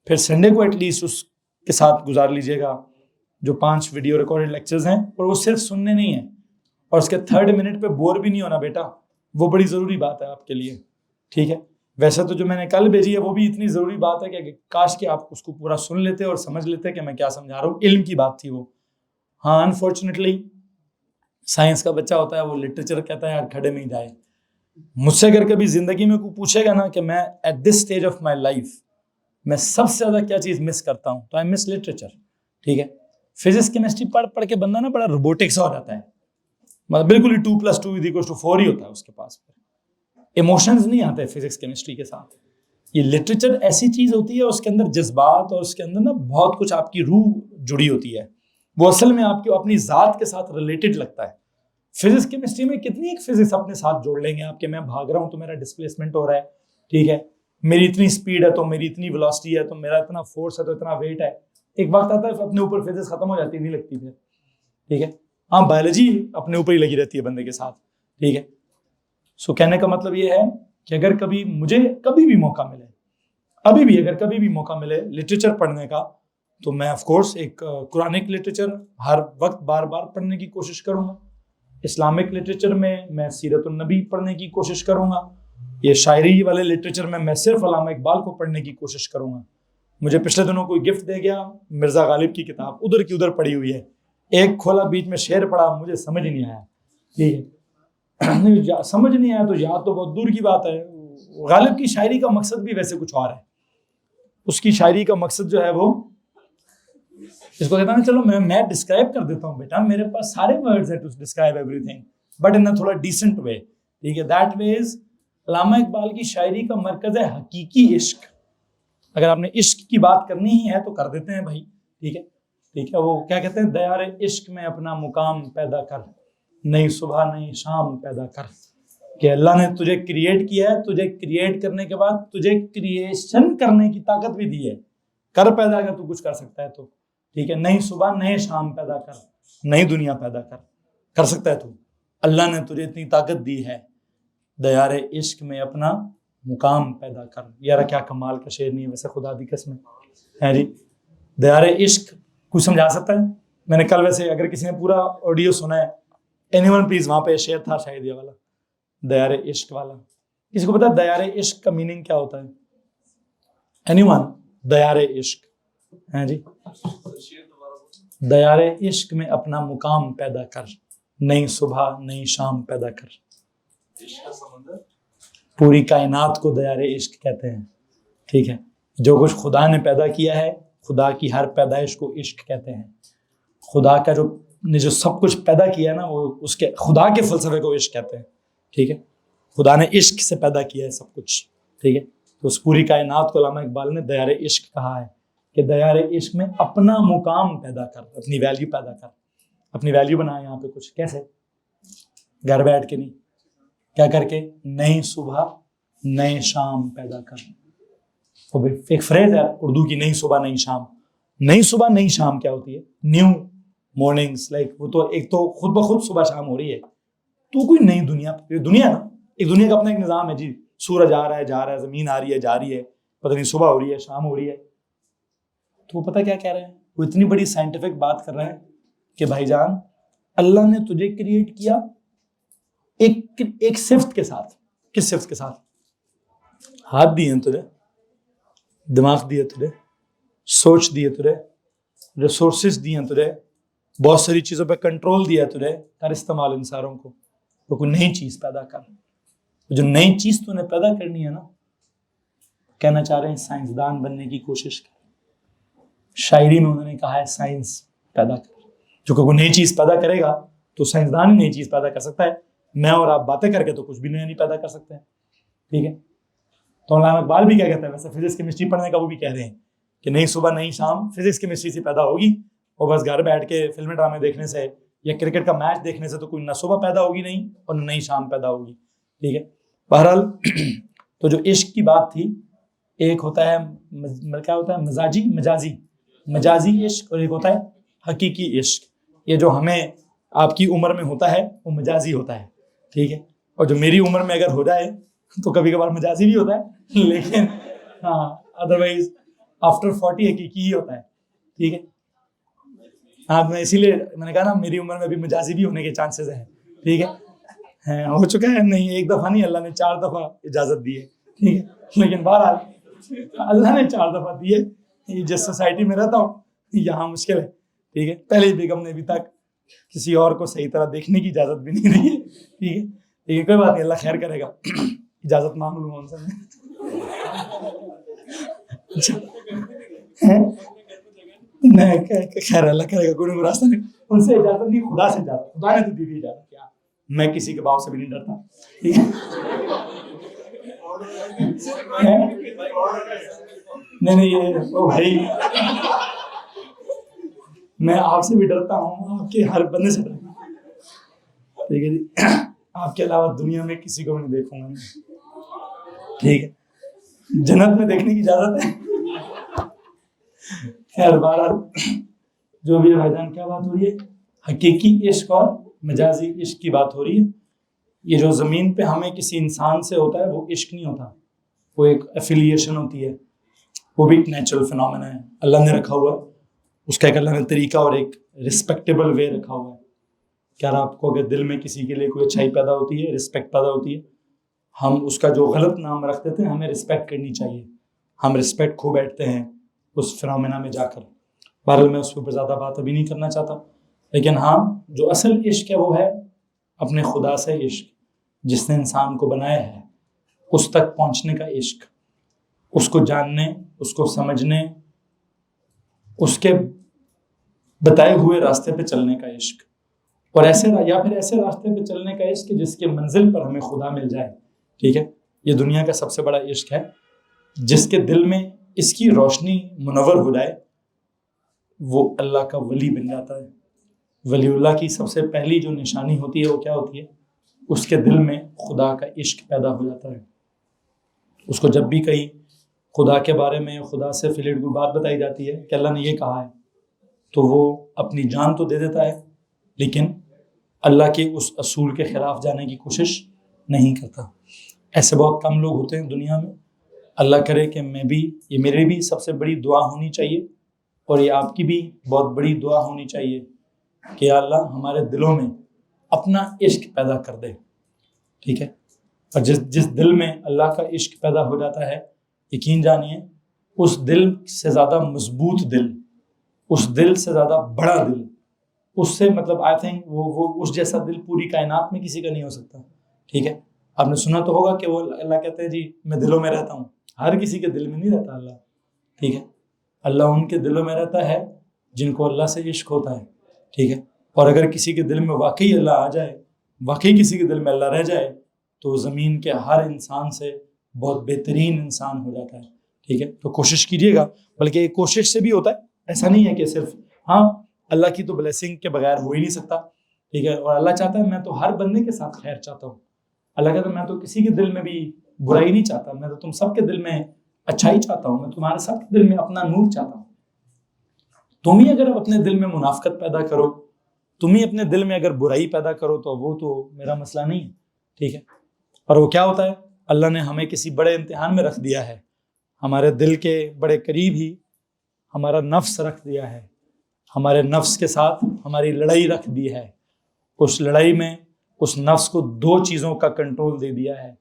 फिर संडे को एटलीस्ट उसके साथ गुजार लीजिएगा जो 5 वीडियो रिकॉर्डेड लेक्चर्स हैं, और वो सिर्फ सुनने नहीं है, और उसके 3rd मिनट पे बोर भी नहीं होना बेटा, वो बड़ी ज़रूरी बात है आपके लिए, ठीक है। वैसे तो जो मैंने कल भेजी है वो भी इतनी ज़रूरी बात है कि काश कि आप उसको पूरा सुन लेते और समझ लेते कि मैं क्या समझा रहा हूँ, इल्म की बात थी वो, हाँ अनफॉर्चुनेटली साइंस का बच्चा होता है वो लिटरेचर कहता है यार खड़े में ही जाए। मुझसे अगर कभी जिंदगी में कोई पूछेगा ना कि मैं at this stage of my life मैं सबसे ज्यादा क्या चीज मिस करता हूँ, तो आई मिस लिटरेचर। ठीक है, फिजिक्स केमिस्ट्री पढ़ पढ़ के बंदा ना बड़ा रोबोटिक्स हो जाता है, मतलब बिल्कुल ही 2+2=4 ही होता है उसके पास। इमोशंस नहीं आते फिजिक्स केमिस्ट्री के साथ। ये लिटरेचर ऐसी चीज होती है उसके अंदर जज्बात और उसके अंदर ना बहुत कुछ आपकी रूह जुड़ी होती है, वो असल में आपकी अपनी जात के साथ रिलेटेड लगता है। फिजिक्स केमिस्ट्री में कितनी एक फिजिक्स अपने साथ जोड़ लेंगे आपके, मैं भाग रहा हूँ तो मेरा डिस्प्लेसमेंट हो रहा है, ठीक है, मेरी इतनी स्पीड है तो मेरी इतनी वेलोसिटी है तो मेरा इतना फोर्स है तो इतना वेट है। एक वक्त आता है अपने ऊपर फिजिक्स खत्म हो जाती है, नहीं लगती फिर। ठीक है, हाँ बायोलॉजी अपने ऊपर ही लगी रहती है बंदे के साथ। ठीक है, सो कहने का मतलब ये है कि अगर कभी मुझे कभी भी मौका मिले, अभी भी अगर कभी भी मौका मिले लिटरेचर पढ़ने का, तो मैं ऑफ कोर्स एक कुरानिक लिटरेचर हर वक्त बार बार पढ़ने की कोशिश करूंगा। इस्लामिक लिटरेचर में मैं सीरतुन नबी पढ़ने की कोशिश करूंगा। ये शायरी वाले लिटरेचर में मैं सिर्फ अल्लामा इकबाल को पढ़ने की कोशिश करूंगा। मुझे पिछले दिनों कोई गिफ्ट दे गया मिर्जा गालिब की किताब, उधर की उधर पड़ी हुई है, एक खोला बीच में शेर पड़ा, मुझे समझ नहीं आया। ठीक है समझ नहीं आया तो याद तो बहुत दूर की बात है। गालिब की शायरी का मकसद भी वैसे कुछ और है। उसकी शायरी का मकसद जो है वो इसको कहता है, चलो मैं डिस्क्राइब कर देता हूँ बेटा, मेरे पास सारे वर्ड्स हैं to describe everything but in a थोड़ा डिसेंट वे। ठीक है, that way is Allama Iqbal की शायरी का मरकज है हकीकी इश्क। अगर आपने इश्क की बात करनी ही है तो कर देते हैं भाई। ठीक है, ठीक है, वो क्या कहते हैं, दयारे इश्क में अपना मुकाम पैदा कर, नई सुबह नई शाम पैदा कर। कि अल्लाह ने तुझे क्रिएट किया है, तुझे क्रिएट करने के बाद तुझे क्रिएशन करने की ताकत भी दी है। कर पैदा अगर तू कुछ कर सकता है तो। ठीक है, नई सुबह नए शाम पैदा कर, नई दुनिया पैदा कर सकता है तू। अल्लाह ने तुझे इतनी ताकत दी है, दयारे इश्क में अपना मुकाम पैदा कर। यार क्या कमाल का शेर नहीं है वैसे, खुदा दी कसम है जी। दयारे इश्क कुछ समझा सकता है? मैंने कल वैसे अगर किसी ने पूरा ऑडियो सुना है, एनीवन प्लीज, वहां पे शेर था शायद ये वाला, दयारे इश्क वाला। किसी को पता है दयारे इश्क का मीनिंग क्या होता है? एनीवन? दयारे इश्क है जी, दयारे इश्क में अपना मुकाम पैदा कर, नई सुबह नई शाम पैदा कर। पूरी कायनात को दयारे इश्क कहते हैं। ठीक है, जो कुछ खुदा ने पैदा किया है, खुदा की हर पैदाइश को इश्क कहते हैं। खुदा का जो सब कुछ पैदा किया है ना, वो उसके खुदा के फलसफे को इश्क कहते हैं। ठीक है, खुदा ने इश्क से पैदा किया है सब कुछ। ठीक है, तो उस पूरी कायनात को अल्लामा इकबाल ने दयारे इश्क कहा है कि दयारे इश्क में अपना मुकाम पैदा कर, अपनी वैल्यू पैदा कर, अपनी वैल्यू बना यहाँ पे कुछ। कैसे? घर बैठ के नहीं, क्या करके? नई सुबह नए शाम पैदा कर। तो एक फ्रेज है उर्दू की, नई सुबह नई शाम। नई सुबह नई शाम क्या होती है? न्यू मॉर्निंग्स, लाइक वो तो एक तो खुद ब खुद सुबह शाम हो रही है, तो कोई नई दुनिया ना, एक दुनिया का अपना एक निज़ाम है जी। सूरज आ रहा है जा रहा है, जमीन आ रही है जा रही है, पता नहीं सुबह हो रही है शाम हो रही है। तो वो पता क्या कह रहे हैं, वो इतनी बड़ी साइंटिफिक बात कर रहे हैं कि भाईजान अल्लाह ने तुझे क्रिएट किया एक सिफ्त के साथ। किस सिफ्त के साथ? हाथ दिए हैं तुझे, दिमाग दिए तुझे, सोच दिए तुझे, रिसोर्सेज दिए तुझे, बहुत सारी चीज़ों पे कंट्रोल दिया तुझे, कर इस्तेमाल इन सारों को। तो कोई नई चीज़ पैदा कर। जो नई चीज़ तूने पैदा करनी है ना, कहना चाह रहे हैं साइंसदान बनने की कोशिश कर। शायरी में उन्होंने कहा है साइंस पैदा कर। जो कोई नई चीज़ पैदा करेगा तो साइंसदान ही नई चीज़ पैदा कर सकता है। मैं और आप बातें करके तो कुछ भी नया नहीं पैदा कर सकते हैं। ठीक है, तो अल्लामा इकबाल भी क्या कहते हैं वैसे, फिजिक्स केमिस्ट्री पढ़ने का वो भी कह रहे हैं कि नई सुबह नई शाम फिजिक्स केमिस्ट्री से पैदा होगी। और बस घर बैठ के फिल्म ड्रामे देखने से या क्रिकेट का मैच देखने से तो कोई ना सुबह पैदा होगी नहीं और न नई शाम पैदा होगी। ठीक है, बहरहाल तो जो इश्क की बात थी, एक होता है क्या होता है मजाजी इश्क, और एक होता है हकीकी इश्क। ये जो हमें आपकी उम्र में होता है वो मजाजी होता है। ठीक है, और जो मेरी उम्र में अगर हो जाए तो कभी कभार मजाजी भी होता है, लेकिन हाँ अदरवाइज आफ्टर 40 हकीकी ही होता है। ठीक है, हाँ मैं इसीलिए मैंने कहा ना मेरी उम्र में भी मजाजी भी होने के चांसेस हैं। ठीक है, हो चुका है, नहीं एक दफ़ा नहीं, अल्लाह ने 4 दफ़ा इजाज़त दी है। ठीक है, लेकिन बहरहाल अल्लाह ने 4 दफ़ा दी है। जिस सोसाइटी में रहता हूँ यहाँ मुश्किल है। ठीक है, पहले बेगम ने अभी तक किसी और को सही तरह देखने की इजाज़त भी नहीं दी है। ठीक है, ठीक है, कोई बात नहीं, अल्लाह खैर करेगा। इजाज़त मांग लूँगा उनसे मैं। अच्छा नहीं, खैर अल्लाह करेगा, कोई रास्ता नहीं, उनसे इजाज़त नहीं, खुदा से इजाज़त, खुदा ने तो दी थी इजाज़त। क्या मैं किसी के बाप से भी नहीं डरता। ठीक है, नहीं ये ओ भाई, मैं आपसे भी डरता हूँ, आपके हर बंदे से डरता हूँ। ठीक है जी, आपके अलावा दुनिया में किसी को भी नहीं देखूंगा मैं। ठीक है, जन्नत में देखने की इजाजत है। खैर बहरहाल जो भी है भाईजान, क्या बात हो रही है, हकीकी इश्क और मजाजी इश्क की बात हो रही है। ये जो ज़मीन पे हमें किसी इंसान से होता है वो इश्क नहीं होता, वो एक एफिलिएशन होती है, वो भी एक नेचुरल फिनोमेना है, अल्लाह ने रखा हुआ है, उसका एक अल्लाह ने तरीका और एक रिस्पेक्टेबल वे रखा हुआ है। क्या आपको अगर दिल में किसी के लिए कोई अच्छाई पैदा होती है, रिस्पेक्ट पैदा होती है, हम उसका जो गलत नाम रख देते हैं, हमें रिस्पेक्ट करनी चाहिए, हम रिस्पेक्ट खो बैठते हैं उस फिनोमेना में जाकर। बहरहाल मैं उसके ऊपर ज़्यादा बात अभी नहीं करना चाहता, लेकिन हाँ, जो असल इश्क है वो है अपने खुदा से इश्क, जिसने इंसान को बनाया है उस तक पहुँचने का इश्क, उसको जानने, उसको समझने, उसके बताए हुए रास्ते पे चलने का इश्क, और ऐसे या फिर ऐसे रास्ते पे चलने का इश्क जिसके मंजिल पर हमें खुदा मिल जाए। ठीक है, ये दुनिया का सबसे बड़ा इश्क है, जिसके दिल में इसकी रोशनी मुनव्वर हो जाए वो अल्लाह का वली बन जाता है। वलीउल्लाह की सबसे पहली जो निशानी होती है वो क्या होती है, उसके दिल में खुदा का इश्क पैदा हो जाता है। उसको जब भी कहीं खुदा के बारे में, खुदा से रिलेटेड कोई बात बताई जाती है कि अल्लाह ने ये कहा है, तो वो अपनी जान तो दे देता है, लेकिन अल्लाह के उस असूल के ख़िलाफ़ जाने की कोशिश नहीं करता। ऐसे बहुत कम लोग होते हैं दुनिया में। अल्लाह करे कि मैं भी, ये मेरी भी सबसे बड़ी दुआ होनी चाहिए और ये आपकी भी बहुत बड़ी दुआ होनी चाहिए कि अल्लाह हमारे दिलों में अपना इश्क पैदा कर दे। ठीक है, और जिस दिल में अल्लाह का इश्क पैदा हो जाता है, यकीन जानिए उस दिल से ज़्यादा मजबूत दिल, उस दिल से ज़्यादा बड़ा दिल, उससे मतलब आई थिंक वो उस जैसा दिल पूरी कायनात में किसी का नहीं हो सकता। ठीक है, आपने सुना तो होगा कि वो अल्लाह कहते हैं जी मैं दिलों में रहता हूँ। हर किसी के दिल में नहीं रहता अल्लाह। ठीक है, अल्लाह उनके दिलों में रहता है जिनको अल्लाह से इश्क होता है। ठीक है, और अगर किसी के दिल में वाकई अल्लाह आ जाए, वाकई किसी के दिल में अल्लाह रह जाए, तो ज़मीन के हर इंसान से बहुत बेहतरीन इंसान हो जाता है। ठीक है, तो कोशिश कीजिएगा, बल्कि ये कोशिश से भी होता है, ऐसा नहीं है कि सिर्फ हाँ, अल्लाह की तो ब्लेसिंग के बगैर हो ही नहीं सकता। ठीक है, और अल्लाह चाहता है मैं तो हर बंदे के साथ खैर चाहता हूँ। अल्लाह कहता है मैं तो किसी के दिल में भी बुराई नहीं चाहता, मैं तो तुम सबके दिल में अच्छाई चाहता हूँ, मैं तुम्हारे सबके दिल में अपना नूर चाहता हूँ। तुम ही अगर अपने दिल में मुनाफिकत पैदा करो, तुम ही अपने दिल में अगर बुराई पैदा करो, तो वो तो मेरा मसला नहीं है। ठीक है, और वो क्या होता है, अल्लाह ने हमें किसी बड़े इम्तिहान में रख दिया है, हमारे दिल के बड़े करीब ही हमारा नफ्स रख दिया है, हमारे नफ्स के साथ हमारी लड़ाई रख दी है। उस लड़ाई में उस नफ्स को दो चीज़ों का कंट्रोल दे दिया है,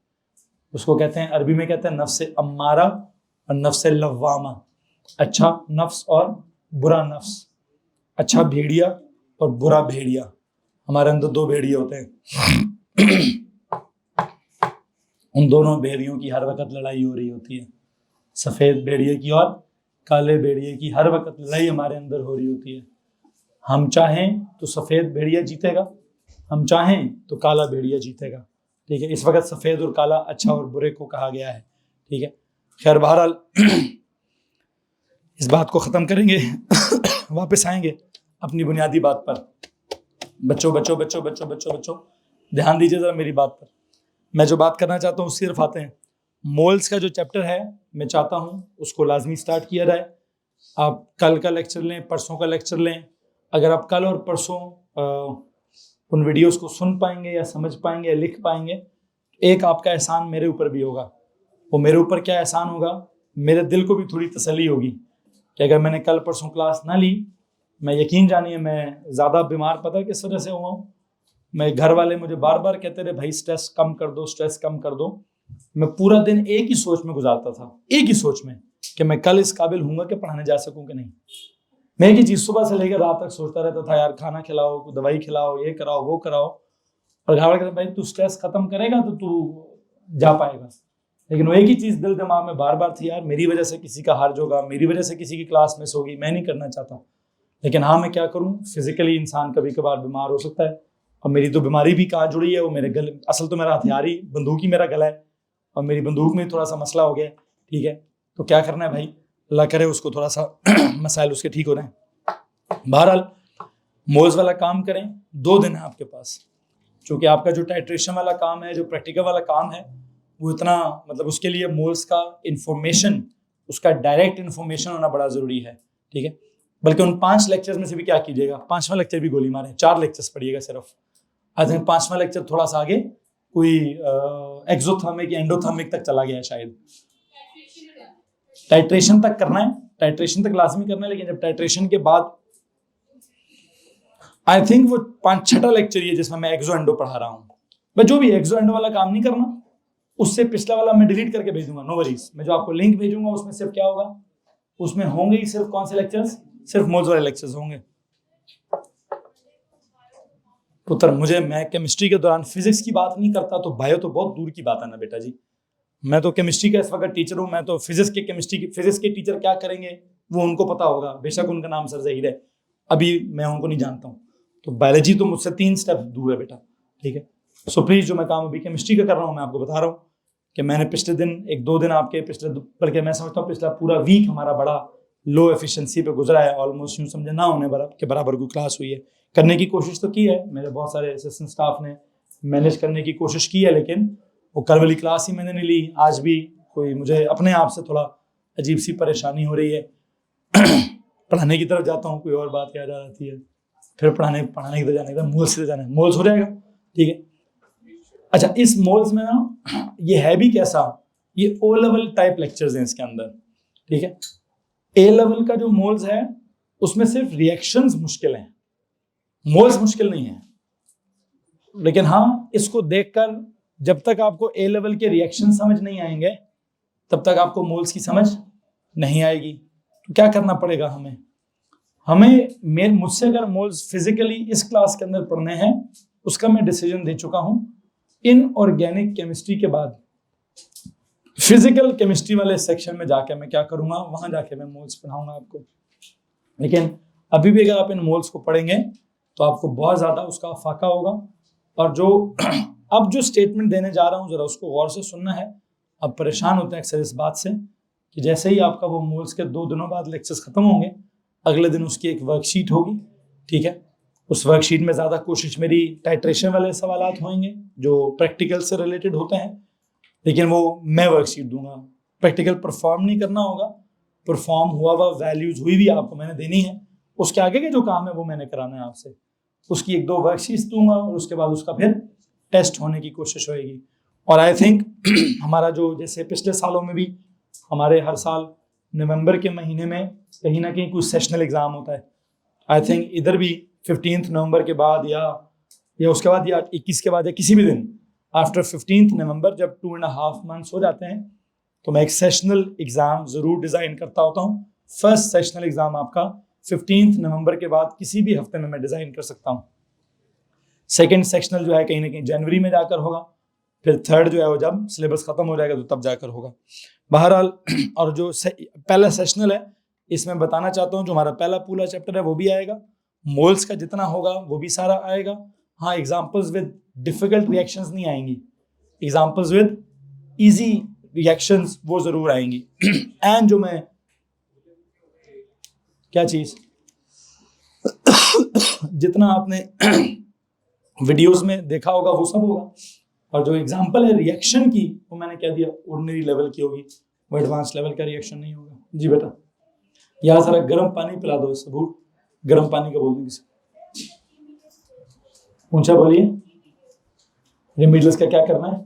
उसको कहते हैं, अरबी में कहते हैं नफ्स अम्मारा और नफ्स लव्वामा, अच्छा नफ्स और बुरा नफ्स, अच्छा भेड़िया और बुरा भेड़िया। हमारे अंदर दो भेड़िए होते हैं उन दोनों भेड़ियों की हर वक्त लड़ाई हो रही होती है, सफ़ेद भेड़िए की और काले भेड़िए की हर वक्त लड़ाई हमारे अंदर हो रही होती है। हम चाहें तो सफ़ेद भेड़िया जीतेगा, हम चाहें तो काला भेड़िया जीतेगा। ठीक है, इस वक्त सफ़ेद और काला अच्छा और बुरे को कहा गया है। ठीक है, खैर बहरहाल इस बात को ख़त्म करेंगे वापस आएंगे अपनी बुनियादी बात पर। बच्चों बच्चों बच्चों बच्चों बच्चों बच्चों ध्यान दीजिए ज़रा मेरी बात पर। मैं जो बात करना चाहता हूँ सिर्फ आते हैं मोल्स का जो चैप्टर है, मैं चाहता हूँ उसको लाजमी स्टार्ट किया जाए। आप कल का लेक्चर लें, परसों का लेक्चर लें। अगर आप कल और परसों उन वीडियोस को सुन पाएंगे या समझ पाएंगे या लिख पाएंगे, एक आपका एहसान मेरे ऊपर भी होगा। वो मेरे ऊपर क्या एहसान होगा, मेरे दिल को भी थोड़ी तसल्ली होगी कि अगर मैंने कल परसों क्लास ना ली, मैं यकीन जानिए मैं ज़्यादा बीमार पता है किस वजह से हुआ हूँ। मैं घर वाले मुझे बार बार कहते रहे भाई स्ट्रेस कम कर दो, स्ट्रेस कम कर दो। मैं पूरा दिन एक ही सोच में गुजारता था, एक ही सोच में कि मैं कल इस काबिल हूँगा कि पढ़ाने जा सकूँ कि नहीं। मैं एक ही चीज़ सुबह से लेकर रात तक सोचता रहता था, यार खाना खिलाओ, दवाई खिलाओ, ये कराओ, वो कराओ। और घर वाले कहते भाई तू स्ट्रेस खत्म करेगा तो तू जा पाएगा। लेकिन वो एक ही चीज़ दिल दिमाग में बार बार थी, यार मेरी वजह से किसी का हार्ज होगा, मेरी वजह से किसी की क्लास मिस होगी, मैं नहीं करना चाहता। लेकिन हाँ, मैं क्या करूँ, फिजिकली इंसान कभी कभार बीमार हो सकता है। और मेरी तो बीमारी भी कहाँ जुड़ी है, वो मेरे गले, असल तो मेरा हथियार ही बंदूक ही मेरा गला है, और मेरी बंदूक में थोड़ा सा मसला हो गया। ठीक है, तो क्या करना है भाई, अल्लाह करे उसको थोड़ा सा मसाइल उसके ठीक हो रहे हैं। बहरहाल मोल्स वाला काम करें, 2 दिन है आपके पास। चूँकि आपका जो टाइट्रेशन वाला काम है, जो प्रैक्टिकल वाला काम है, वो इतना मतलब उसके लिए मोल्स का इंफॉर्मेशन, उसका डायरेक्ट इन्फॉर्मेशन होना बड़ा ज़रूरी है। ठीक है, बल्कि उन 5 लेक्चर्स में से भी क्या कीजिएगा, 5वां लेक्चर भी गोली मारें, 4 लेक्चर्स पढ़िएगा सिर्फ। आई थिंक 5वां लेक्चर थोड़ा सा आगे कोई एक्सोथर्मिक या एंडोथर्मिक तक चला गया है शायद। टाइट्रेशन तक करना है, टाइट्रेशन तक लाजमी करना है, लेकिन जब टाइट्रेशन के बाद आई थिंक वो 5-6वां लेक्चर ही है जिसमें मैं एक्सो एंडो पढ़ा रहा हूँ। बस जो भी एक्सो एंडो वाला काम नहीं करना, उससे पिछला वाला मैं डिलीट करके भेज दूंगा, नो वरीज। मैं जो आपको लिंक भेजूंगा उसमें सिर्फ क्या होगा, उसमें होंगे ही सिर्फ कौन से लेक्चर्स, सिर्फ मोल्स वाले लेक्चर्स होंगे। पुत्र मुझे, मैं केमिस्ट्री के दौरान फिजिक्स की बात नहीं करता तो बायो तो बहुत दूर की बात है ना बेटा जी। मैं तो केमिस्ट्री का इस वक्त टीचर हूँ, मैं तो फिजिक्स के टीचर क्या करेंगे वो उनको पता होगा, बेशक उनका नाम सर ज़हीर है, अभी मैं उनको नहीं जानता हूँ। तो बायोलॉजी तो मुझसे 3 स्टेप दूर है बेटा। ठीक है, सो प्लीज़ जो मैं काम अभी केमिस्ट्री का कर रहा हूँ, मैं आपको बता रहा हूँ कि मैंने पिछले दिन 1-2 दिन आपके बल्कि मैं समझता हूँ पिछला पूरा वीक हमारा बड़ा लो एफिशिएंसी पे गुजरा है। ऑलमोस्ट यूँ समझे ना होने के बराबर कोई क्लास हुई है। करने की कोशिश तो की है, मेरे बहुत सारे असिस्टेंट स्टाफ ने मैनेज करने की कोशिश की है, लेकिन वो कल वाली क्लास ही मैंने नहीं ली। आज भी कोई मुझे अपने आप से थोड़ा अजीब सी परेशानी हो रही है। पढ़ाने की तरफ जाता हूँ, कोई और बात याद आ जाती है, फिर पढ़ाने की तरफ जाने का मोल्स से जाना है, मोल्स हो जाएगा। ठीक है, अच्छा इस मोल्स में ना ये है भी कैसा, ये ओ लेवल टाइप लेक्चर्स हैं इसके अंदर। ठीक है, ए लेवल का जो मोल्स है उसमें सिर्फ रिएक्शंस मुश्किल हैं, मोल्स मुश्किल नहीं है। लेकिन हाँ, इसको देखकर जब तक आपको ए लेवल के रिएक्शन समझ नहीं आएंगे तब तक आपको मोल्स की समझ नहीं आएगी। तो क्या करना पड़ेगा हमें मुझसे अगर मोल्स फिजिकली इस क्लास के अंदर पढ़ने हैं, उसका मैं डिसीजन दे चुका हूं। इनऑर्गेनिक केमिस्ट्री के बाद फिजिकल केमिस्ट्री वाले सेक्शन में जाके मैं क्या करूंगा, वहां जाके मैं मोल्स पढ़ाऊंगा आपको। लेकिन अभी भी अगर आप इन मोल्स को पढ़ेंगे तो आपको बहुत ज़्यादा उसका फाका होगा। और जो अब जो स्टेटमेंट देने जा रहा हूँ ज़रा उसको गौर से सुनना है। अब परेशान होते हैं अक्सर इस बात से कि जैसे ही आपका वो मोल्स के 2 दिनों बाद लेक्चर्स ख़त्म होंगे, अगले दिन उसकी एक वर्कशीट होगी। ठीक है, उस वर्कशीट में ज़्यादा कोशिश मेरी टाइट्रेशन वाले सवालात होंगे जो प्रैक्टिकल से रिलेटेड होते हैं, लेकिन वो मैं वर्कशीट दूंगा। प्रैक्टिकल परफॉर्म नहीं करना होगा, परफॉर्म हुआ हुआ वैल्यूज हुई भी आपको मैंने देनी है, उसके आगे के जो काम है वो मैंने कराना है आपसे। उसकी 1-2 वर्कशीट्स दूंगा और उसके बाद उसका फिर टेस्ट होने की कोशिश होएगी। और आई थिंक हमारा जो जैसे पिछले सालों में भी हमारे हर साल नवंबर के महीने में कहीं ना कहीं कुछ सेशनल एग्ज़ाम होता है। आई थिंक इधर भी 15 नवंबर के बाद या उसके बाद या 21 के बाद या किसी भी दिन आफ्टर 15 नवंबर जब 2.5 मंथ्स हो जाते हैं तो मैं एक सेशनल एग्ज़ाम ज़रूर डिज़ाइन करता होता हूँ। फर्स्ट सेशनल एग्ज़ाम आपका 15 नवंबर के बाद किसी भी हफ्ते में मैं डिज़ाइन कर सकता हूँ। सेकेंड सेक्शनल जो है कहीं ना कहीं जनवरी में जाकर होगा, फिर थर्ड जो है वो जब सिलेबस ख़त्म हो जाएगा तो तब जाकर होगा। बहरहाल और जो पहला सेशनल है इसमें बताना चाहता हूँ जो हमारा पहला पूरा चैप्टर है वो भी आएगा, मोल्स का जितना होगा वो भी सारा आएगा। हाँ, एग्जाम्पल्स विद डिफ़िकल्ट रिएक्शंस नहीं आएंगी, एग्जाम्पल्स विद ईजी रिएक्शंस वो ज़रूर आएंगी। एंड जो मैं क्या चीज़ जितना आपने वीडियोस में देखा होगा वो सब होगा, और जो एग्जाम्पल है रिएक्शन की वो मैंने क्या दिया, ऑर्डिनरी लेवल की होगी, वो एडवांस लेवल का रिएक्शन नहीं होगा। जी बेटा, यहाँ सारा गर्म पानी पिला दो, सबूत गर्म पानी का बोल दूँ किसी, ऊंचा बोलिए। रिमीडियल्स का क्या करना है?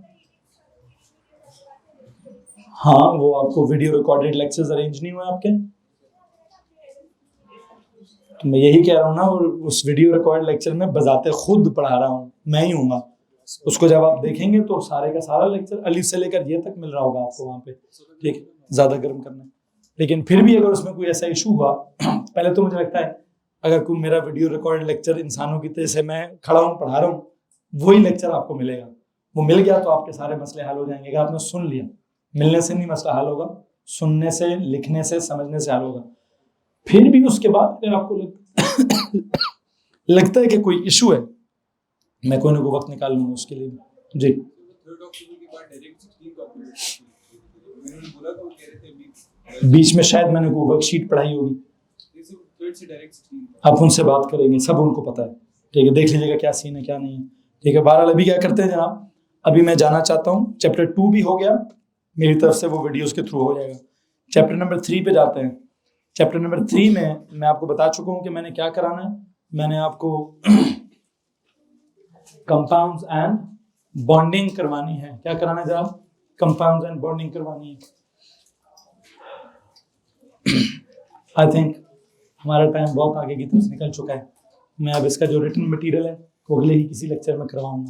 हाँ, वो आपको वीडियो रिकॉर्डेड लेक्चर्स अरेंज नहीं हुए आपके, तो मैं यही कह रहा हूँ ना, उस वीडियो रिकॉर्ड लेक्चर में बजाते खुद पढ़ा रहा हूँ, मैं ही हूँगा। उसको जब आप देखेंगे तो सारे का सारा लेक्चर अलिफ से लेकर ये तक मिल रहा होगा आपको वहाँ पे। ठीक है, ज़्यादा गर्म करना है। लेकिन फिर भी अगर उसमें कोई ऐसा इशू हुआ, पहले तो मुझे लगता है अगर कोई मेरा वीडियो रिकॉर्ड लेक्चर इंसानों की तरह से मैं खड़ा हूँ पढ़ा रहा हूँ, वही लेक्चर आपको मिलेगा। वो मिल गया तो आपके सारे मसले हल हो जाएंगे। अगर आपने सुन लिया, मिलने से नहीं मसला हल होगा, सुनने से, लिखने से, समझने से हल होगा। फिर भी उसके बाद अगर आपको लगता है कि कोई इशू है, मैं कोई ना कोई वक्त निकाल लूंगा उसके लिए जी। बीच में शायद मैंने कोई वर्कशीट पढ़ाई होगी, आप उनसे बात करेंगे, सब उनको पता है। ठीक है, देख लीजिएगा क्या सीन है क्या नहीं है। ठीक है, बहरहाल अभी क्या करते हैं जनाब, अभी मैं जाना चाहता हूँ, चैप्टर 2 भी हो गया मेरी तरफ से, वो वीडियोस के थ्रू हो जाएगा। चैप्टर नंबर 3 पे जाते हैं। चैप्टर नंबर 3 में मैं आपको बता चुका हूँ कि मैंने क्या कराना है। मैंने आपको कंपाउंड्स एंड बॉन्डिंग करवानी है। क्या कराना है जनाब? कंपाउंड्स एंड बॉन्डिंग करवानी है। आई थिंक हमारा टाइम बहुत आगे की तरफ निकल चुका है। मैं अब इसका जो रिटन मटेरियल है वो अगले ही किसी लेक्चर में करवाऊंगा।